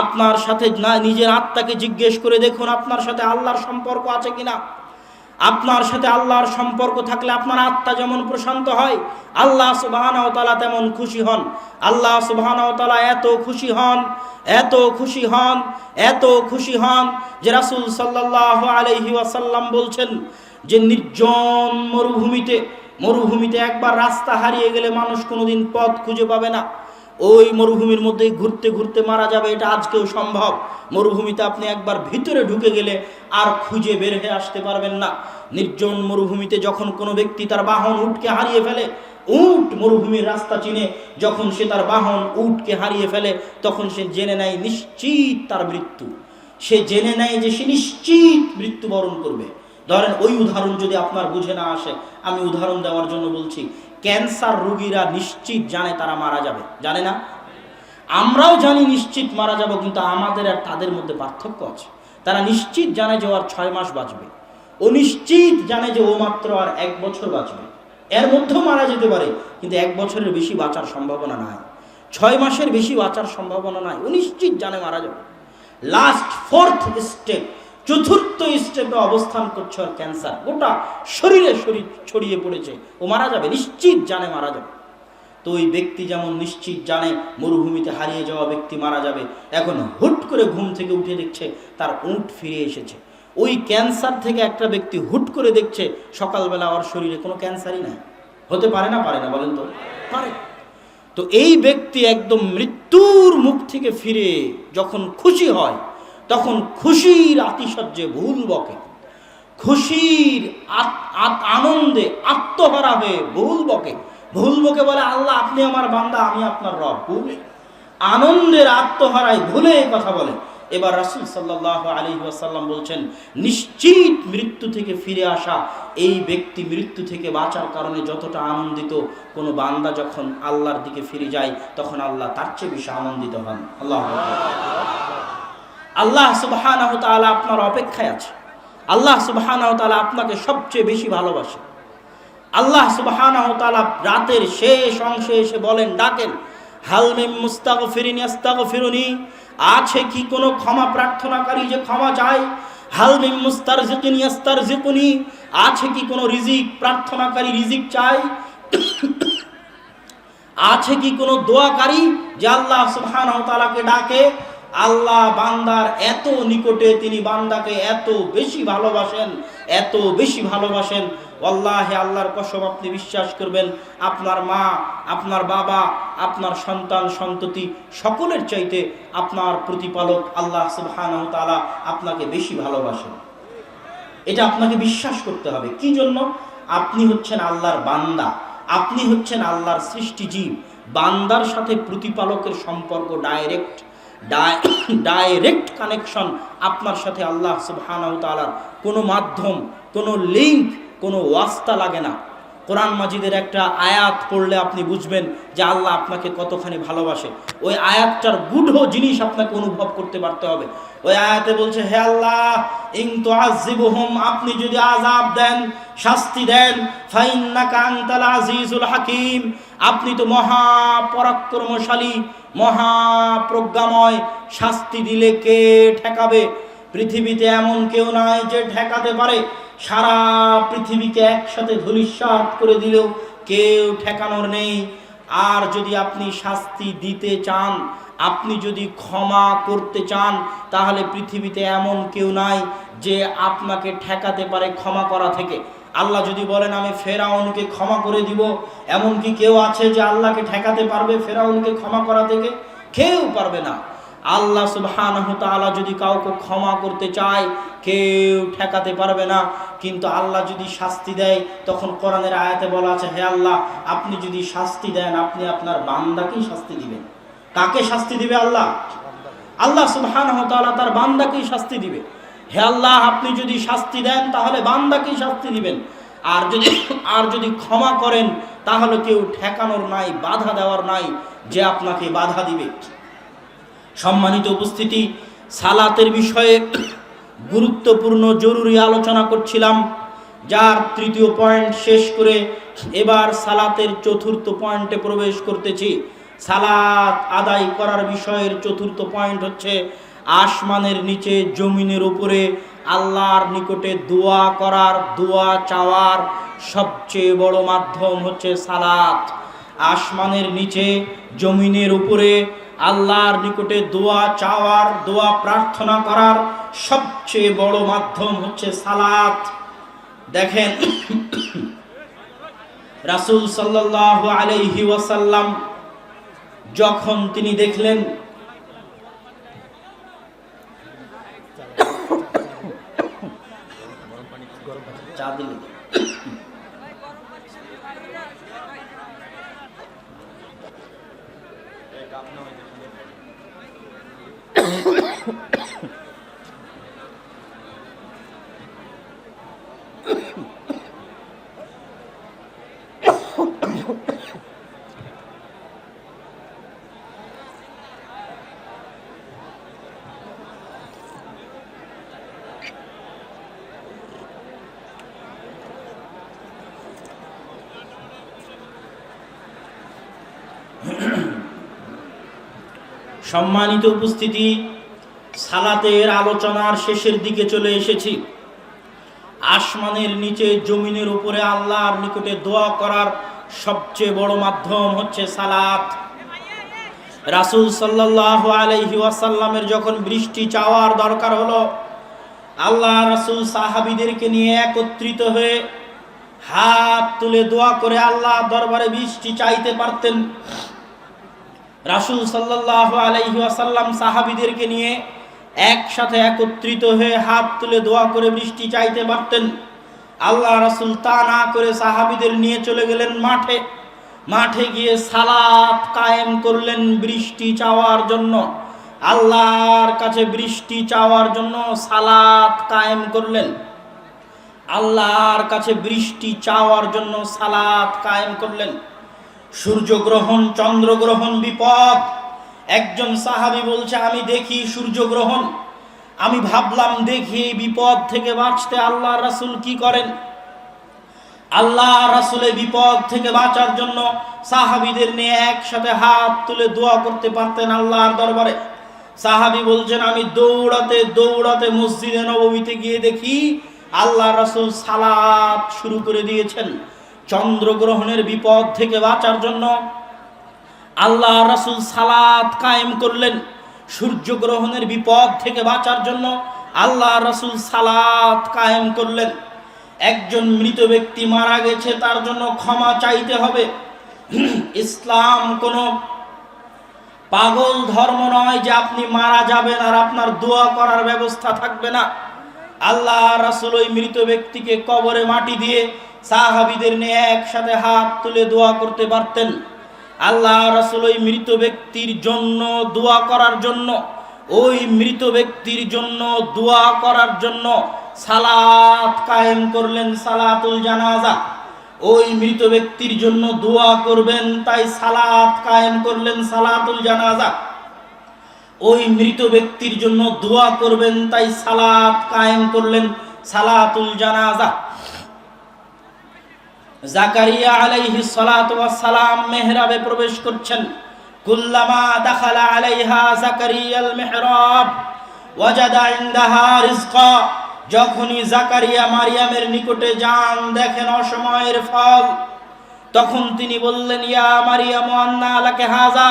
আপনার সাথে না নিজের আত্মাকে জিজ্ঞেস করে দেখুন আপনার সাথে আল্লাহর সম্পর্ক আছে কিনা। আপনার সাথে আল্লাহর সম্পর্ক থাকলে আপনার আত্মা যেমন প্রশান্ত হয়, আল্লাহ সুবহানাহু ওয়া তাআলা তেমন খুশি হন। আল্লাহ সুবহানাহু ওয়া তাআলা এত খুশি হন, এত খুশি হন, এত খুশি হন যে রাসূল সাল্লাল্লাহু আলাইহি ওয়াসাল্লাম বলছেন যে নির্জন মরুভূমিতে একবার রাস্তা হারিয়ে গেলে মানুষ কোনোদিন পথ খুঁজে পাবে না। ওই মরুভূমির মধ্যেই ঘুরতে ঘুরতে মারা যাবে, এটা আজকেও সম্ভব। মরুভূমিতে আপনি একবার ভিতরে ঢুকে গেলে আর খুঁজে বের হয়ে আসতে পারবেন না। নির্জন মরুভূমিতে যখন কোনো ব্যক্তি তার বাহন উটকে হারিয়ে ফেলে, উট মরুভূমির রাস্তা চিনে যখন সে তার বাহন উটকে হারিয়ে ফেলে, তখন সে জেনে নেয় নিশ্চিত তার মৃত্যু। সে জেনে নেয় যে সে নিশ্চিত মৃত্যুবরণ করবে। ধরেন ওই উদাহরণ যদি আপনার বুঝে না আসে, আমি উদাহরণ দেওয়ার জন্য বলছি। ক্যান্সার রোগীরা নিশ্চিত জানে তারা মারা যাবে, জানে না? আমরাও জানি নিশ্চিত মারা যাব, কিন্তু আমাদের আর তাদের মধ্যে পার্থক্য আছে। তারা নিশ্চিত জানে যে ও আর 6 মাস বাঁচবে, ও নিশ্চিত জানে যে ও মাত্র আর 1 বছর বাঁচবে। এর মধ্যেও মারা যেতে পারে, কিন্তু 1 বছরের বেশি বাঁচার সম্ভাবনা নাই, 6 মাসের বেশি বাঁচার সম্ভাবনা নাই। ও নিশ্চিত জানে মারা যাবে। লাস্ট 4th স্টেপ, চতুর্থ স্টেপে অবস্থান করছে ওর ক্যান্সার, গোটা শরীর ছড়িয়ে পড়েছে, ও মারা যাবে, নিশ্চিত জানে মারা যাবে। তো ওই ব্যক্তি যেমন নিশ্চিত জানে মরুভূমিতে হারিয়ে যাওয়া ব্যক্তি মারা যাবে, এখন হুট করে ঘুম থেকে উঠে দেখছে তার উট ফিরে এসেছে। ওই ক্যান্সার থেকে একটা ব্যক্তি হুট করে দেখছে সকালবেলা ওর শরীরে কোনো ক্যান্সারই নাই। হতে পারে না? পারে না? বলেন তো। পারে। তো এই ব্যক্তি একদম মৃত্যুর মুখ থেকে ফিরে যখন খুশি হয়, তখন খুশির আতিশয্যে ভুল বকে, খুশির আনন্দে আত্মহারা হয়ে ভুল বকে বলে, আল্লাহ আপনি আমার বান্দা, আমি আপনার রব। ভুলে আনন্দের আত্মহারায় ভুলে কথা বলে। এবার রাসূল সাল্লাল্লাহু আলাইহি ওয়াসাল্লাম বলছেন, নিশ্চিত মৃত্যু থেকে ফিরে আসা এই ব্যক্তি মৃত্যু থেকে বাঁচার কারণে যতটা আনন্দিত, কোনো বান্দা যখন আল্লাহর দিকে ফিরে যায় তখন আল্লাহ তার চেয়ে বেশি আনন্দিত হন। আল্লাহ সুবহানাহু ওয়া তাআলা আপনার অপেক্ষায় আছে। আল্লাহ সুবহানাহু ওয়া তাআলা আপনাকে সবচেয়ে বেশি ভালোবাসে। আল্লাহ সুবহানাহু ওয়া তাআলা রাতের শেষ অংশে এসে বলেন, ডাকেন, হাল মিন মুস্তাগফিরিন ইস্তাগফিরুনি, আছে কি কোনো ক্ষমা প্রার্থনাকারী যে ক্ষমা চায়? হাল মিন মুস্তারজিকিন ইস্তারজিকুনি, আছে কি কোনো রিজিক প্রার্থনাকারী রিজিক চায়? আছে কি কোনো দোয়াকারী যে আল্লাহ সুবহানাহু ওয়া তাআলাকে ডাকে? আল্লাহ বান্দার এত নিকটে, তিনি বান্দাকে এত বেশি ভালোবাসেন, এত বেশি ভালোবাসেন। ওয়াল্লাহি আল্লাহর কসম, আপনি বিশ্বাস করবেন, আপনার মা, আপনার বাবা, আপনার সন্তান সন্ততি সকলের চাইতে আপনার প্রতিপালক আল্লাহ সুবহানাহু ওয়া তাআলা আপনাকে বেশি ভালোবাসেন। এটা আপনাকে বিশ্বাস করতে হবে। কি জন্য? আপনি হচ্ছেন আল্লাহর বান্দা, আপনি হচ্ছেন আল্লাহর সৃষ্টিজীব। বান্দার সাথে প্রতিপালকের সম্পর্ক ডাইরেক্ট কানেকশন আপনার সাথে আল্লাহ সুবহানাহু ওয়া তাআলার। কোনো মাধ্যম, কোনো লিঙ্ক, কোনো ওয়াস্তা লাগে না। কোরআন মাজিদের একটা আয়াত পড়লে আপনি বুঝবেন যে আল্লাহ আপনাকে কতখানি ভালোবাসে। ওই আয়াতটার গূঢ় জিনিস আপনাকে অনুভব করতে পারতে হবে। ওই আয়াতে বলছে, হে আল্লাহ, ইন তুআযিবুহুম, আপনি যদি আযাব দেন, শাস্তি দেন, ফাইন্নাকা আনতাল আজিজুল হাকীম, আপনি তো মহা পরাক্রমশালী, মহা প্রজ্ঞাময়, শাস্তি দিলে কে ঠেকাবে? পৃথিবীতে এমন কেউ নাই যে ঠেকাতে পারে। সারা পৃথিবীকে একসাথে ধূলিসাৎ করে দিলেও কেউ ঠেকানোর নেই। আর যদি আপনি শাস্তি দিতে চান, আপনি যদি ক্ষমা করতে চান, তাহলে পৃথিবীতে এমন কেউ নাই যে আপনাকে ঠেকাতে পারে ক্ষমা করা থেকে। আল্লাহ যদি বলেন আমি ফেরাউনকে ক্ষমা করে দিব, এমন কি কেউ আছে যে আল্লাহকে ঠেকাতে পারবে ফেরাউনকে ক্ষমা করা থেকে? কেউ পারবে না। আল্লাহ সুবহানাহু ওয়া তাআলা যদি কাউকে ক্ষমা করতে চায়, কেউ ঠেকাতে পারবে না। কিন্তু আল্লাহ যদি শাস্তি দেয়, তখন কোরআনের আয়াতে বলা আছে, হে আল্লাহ, আপনি যদি শাস্তি দেন, আপনি আপনার বান্দাকেই শাস্তি দিবেন। কাকে শাস্তি দিবে? আল্লাহ। আল্লাহ সুবহানাহু ওয়া তাআলা তার বান্দাকেই শাস্তি দিবে। হে আল্লাহ, আপনি যদি শাস্তি দেন, তাহলে বান্দাকেই শাস্তি দিবেন। আর যদি ক্ষমা করেন, তাহলে কেউ ঠেকানোর নাই, বাধা দেওয়ার নাই যে আপনাকে বাধা দিবে। সম্মানিত উপস্থিতি, সালাতের বিষয়ে গুরুত্বপূর্ণ জরুরি আলোচনা করছিলাম, যার তৃতীয় পয়েন্ট শেষ করে এবার সালাতের চতুর্থ পয়েন্টে প্রবেশ করতেছি। সালাত আদায় করার বিষয়ের চতুর্থ পয়েন্ট হচ্ছে আসমানের নিচে জমিনের উপরে আল্লাহর নিকটে দোয়া করার, দোয়া চাওয়ার সবচেয়ে বড় মাধ্যম হচ্ছে সালাত। আসমানের নিচে জমিনের উপরে আল্লাহর নিকটে দোয়া চাওয়ার, দোয়া প্রার্থনা করার সবচেয়ে বড় মাধ্যম হচ্ছে সালাত। দেখেন, রাসূল সাল্লাল্লাহু আলাইহি ওয়াসাল্লাম যখন তিনি দেখলেন চা দিলে সম্মানিত উপস্থিতি, সালাতের আলোচনার শেষের দিকে চলে এসেছি। আসমানের নিচে জমিনের উপরে আল্লাহর নিকটে দোয়া করার সবচেয়ে বড় মাধ্যম হচ্ছে সালাত। রাসূল সাল্লাল্লাহু আলাইহি ওয়াসাল্লামের যখন বৃষ্টি চাওয়ার দরকার হলো, আল্লাহ রাসূল সাহাবীদেরকে নিয়ে একত্রিত হয়ে হাত তুলে দোয়া করে আল্লাহ দরবারে বৃষ্টি চাইতে পারতেন। রাসূল সাল্লাল্লাহু আলাইহি ওয়াসাল্লাম সাহাবীদেরকে নিয়ে একসাথে একত্রিত হয়ে হাত তুলে দোয়া করে বৃষ্টি চাইতে পারতেন। আল্লাহ রাসূল তা না করে সাহাবীদের নিয়ে চলে গেলেন মাঠে গিয়ে সালাত কায়েম করলেন বৃষ্টি চাওয়ার জন্য। আল্লাহর কাছে বৃষ্টি চাওয়ার জন্য সালাত কায়েম করলেন। আল্লাহর কাছে বৃষ্টি চাওয়ার জন্য সালাত কায়েম করলেন। সূর্যগ্রহণ, চন্দ্রগ্রহণ বিপদ। একজন সাহাবী বলছে, আমি দেখি সূর্যগ্রহণ, আমি ভাবলাম দেখি বিপদ থেকে বাঁচতে আল্লাহ রাসূল কি করেন। আল্লাহ রাসূলের বিপদ থেকে বাঁচার জন্য সাহাবীদের নিয়ে একসাথে হাত তুলে দোয়া করতে পারতেন আল্লাহর দরবারে। সাহাবী বলছেন, আমি দৌড়াতে দৌড়াতে মসজিদে নববীতে গিয়ে দেখি আল্লাহ রাসূল সালাত শুরু করে দিয়েছেন। চন্দ্রগ্রহণের বিপদ থেকে বাঁচার জন্য আল্লাহ রাসূল সালাত কায়েম করলেন। সূর্যগ্রহণের বিপদ থেকে বাঁচার জন্য আল্লাহ রাসূল সালাত কায়েম করলেন। একজন মৃত ব্যক্তি মারা গেছে, তার জন্য ক্ষমা চাইতে হবে। ইসলাম কোনো পাগল ধর্ম নয় যে আপনি মারা যাবেন আর আপনার দোয়া করার ব্যবস্থা থাকবে না। আল্লাহ রাসূল ওই মৃত ব্যক্তিকে কবরে মাটি দিয়ে সাহাবীদের নিয়ে একসাথে হাত তুলে দোয়া করতে পারতেন। আল্লাহ রাসূল ওই মৃত ব্যক্তির জন্য দোয়া করার জন্য, ওই মৃত ব্যক্তির জন্য দোয়া করার জন্য সালাত কায়েম করলেন, সালাতুল জানাজা। ওই মৃত ব্যক্তির জন্য দোয়া করবেন তাই সালাত কায়েম করলেন, সালাতুল জানাজা। ওই মৃত ব্যক্তির জন্য দোয়া করবেন তাই সালাত কায়েম করলেন, সালাতুল জানাজা। জাকারিয়া আলাইহিস সালাতু ওয়াস সালাম মেহরাবে প্রবেশ করছেন। কুল্লামা দাখালা আলাইহা জাকারিয়াল মিহরাব ওয়াজাদা ইনদাহা রিজকা। যখনই জাকারিয়া মারিয়ামের নিকটে যান, দেখেন অসময়ের ফল। তখন তিনি বললেন, ইয়া মারিয়াম আন্না লাকি হাযা।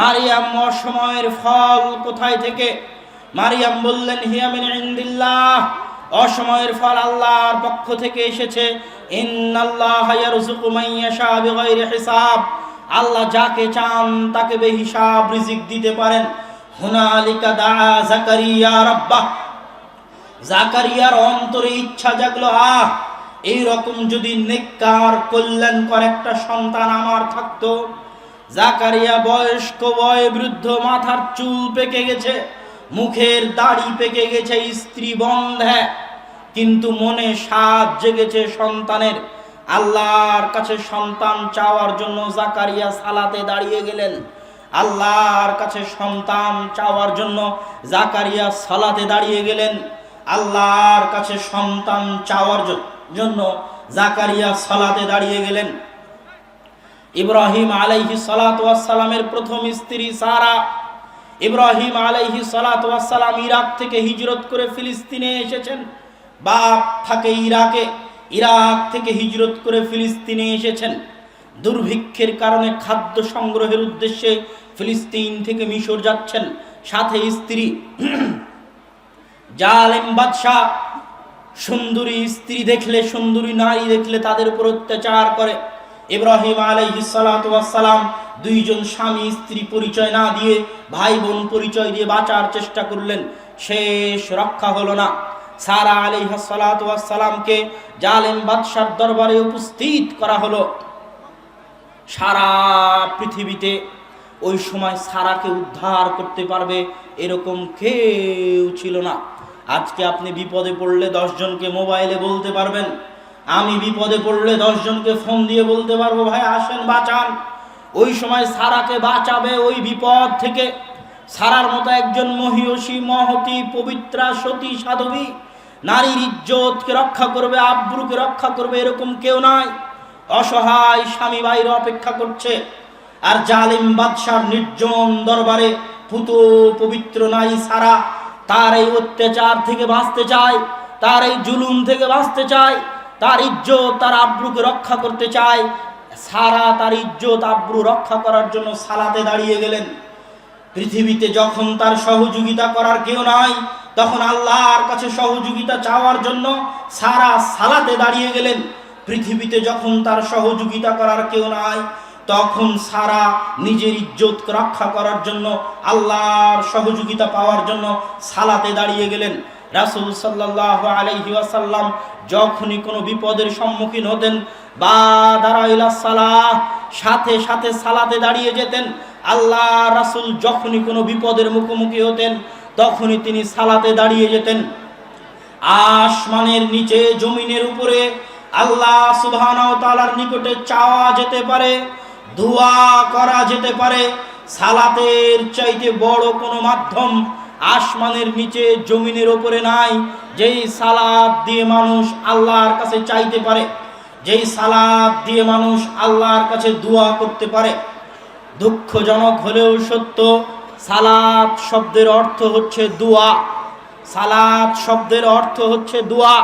মারিয়াম, অসময়ের ফল কোথায় থেকে? মারিয়াম বললেন, হিয়া মিন ইনদিল্লাহ। অসময়ের ফল আল্লাহর পক্ষ থেকে এসেছে। ইন্নাল্লাহা ইয়ারযুকু মান ইয়াশা বিগাইরি হিসাব। আল্লাহ যাকে চান তাকে বেহিসাব রিজিক দিতে পারেন। হুনালিকা দাআ জাকারিয়া রাব্বাহ। জাকারিয়ার অন্তরে ইচ্ছা জাগলো, এই রকম যদি নেককার কল্যাণকর একটা সন্তান আমার থাকতো। জাকারিয়া বয়স্ক, বয়োবৃদ্ধ, মাথার চুল পেকে গেছে, মুখের দাড়ি পেকে গেছে, স্ত্রী বন্ধে, কিন্তু মনে সাধ জেগেছে সন্তানের। আল্লাহর কাছে সন্তান চাওয়ার জন্য জাকারিয়া সালাতে দাঁড়িয়ে গেলেন। আল্লাহর কাছে সন্তান চাওয়ার জন্য জাকারিয়া সালাতে দাঁড়িয়ে গেলেন। আল্লাহর কাছে সন্তান চাওয়ার জন্য জাকারিয়া সালাতে দাঁড়িয়ে গেলেন। ইব্রাহিম আলাইহিস সালাতু ওয়াস সালামের প্রথম স্ত্রী সারা। ইব্রাহিম আলাইহিস সালাতু ওয়াস সালাম ইরাক থেকে হিজরত করে ফিলিস্তিনে এসেছেন। বাপ থাকে ইরাকে, ইরাক থেকে হিজরত করে ফিলিস্তিনে এসেছেন। দুর্ভিক্ষের কারণে খাদ্য সংগ্রহের উদ্দেশ্যে ফিলিস্তিন থেকে মিশর যাচ্ছেন, সাথে স্ত্রী। জালেম বাদশা সুন্দরী স্ত্রী দেখলে, সুন্দরী নারী দেখলে তাদের উপর অত্যাচার করে। ইব্রাহিম আলাইহিস সালাতু ওয়াস সালাম দুইজন স্বামী স্ত্রী পরিচয় না দিয়ে ভাই বোন পরিচয় দিয়ে বাঁচার চেষ্টা করলেন, শেষ রক্ষা হলো না। সারা আলাইহিস সালাতু ওয়াস সালামকে জালেম বাদশার দরবারে উপস্থিত করা হলো। সারা পৃথিবীতে ওই সময় সারাকে উদ্ধার করতে পারবে এরকম কেউ ছিল না। আজকে আপনি বিপদে পড়লে 10 জনকে মোবাইলে বলতে পারবেন, আমি বিপদে পড়লে 10 জনকে ফোন দিয়ে বলতে পারবো, ভাই আসেন বাঁচান। ওই সময় সারাকে বাঁচাবে ওই বিপদ থেকে। সারার মতো একজন মহিয়সী, মহতী, পবিত্রা, সতী, সাধবী, নারীর ইজ্জতকে রক্ষা করবে, আব্রুকে রক্ষা করবে, এরকম কেউ নাই। অসহায় স্বামী বাইরে অপেক্ষা করছে, আর জালিম বাদশার নির্জন দরবারে পুত পবিত্র নারী সারা তার এই অত্যাচার থেকে বাঁচতে চায়, তার এই জুলুম থেকে বাঁচতে চায়, তার ইজ্জত, তার আব্রুকে রক্ষা করতে চায়। সারা তার ইজ্জত আব্রু রক্ষা করার জন্য সালাতে দাঁড়িয়ে গেলেন। পৃথিবীতে যখন তার সহযোগিতা করার কেউ নাই, তখন আল্লাহর কাছে সহযোগিতা চাওয়ার জন্য সারা সালাতে দাঁড়িয়ে গেলেন। পৃথিবীতে যখন তার সহযোগিতা করার কেউ নাই, তখন সারা নিজের ইজ্জত রক্ষা করার জন্য, আল্লাহর সহযোগিতা পাওয়ার জন্য সালাতে দাঁড়িয়ে গেলেন। রাসূল সাল্লাল্লাহু আলাইহি ওয়াসাল্লাম যখনই কোনো বিপদের সম্মুখীন হতেন, বাদারা ইলা সালাহ, সাথে সাথে সালাতে দাঁড়িয়ে যেতেন। আল্লাহ রাসূল যখনই কোনো বিপদের মুখোমুখি হতেন, তখনই তিনি সালাতে দাঁড়িয়ে যেতেন। আসমানের নিচে, জমিনের উপরে আল্লাহ সুবহানাহু ওয়া তাআলার নিকটে চাওয়া যেতে পারে, দোয়া করা যেতে পারে। সালাতের চাইতে বড় কোনো মাধ্যম আসমানের নিচে, জমিনের উপরে নাই। যেই সালাত দিয়ে মানুষ আল্লাহর কাছে চাইতে পারে, যেই সালাত দিয়ে মানুষ আল্লাহর কাছে দোয়া করতে পারে। দুঃখজনক হলেও সত্য, সালাত শব্দের অর্থ হচ্ছে দোয়া। সালাত শব্দের অর্থ হচ্ছে দোয়া।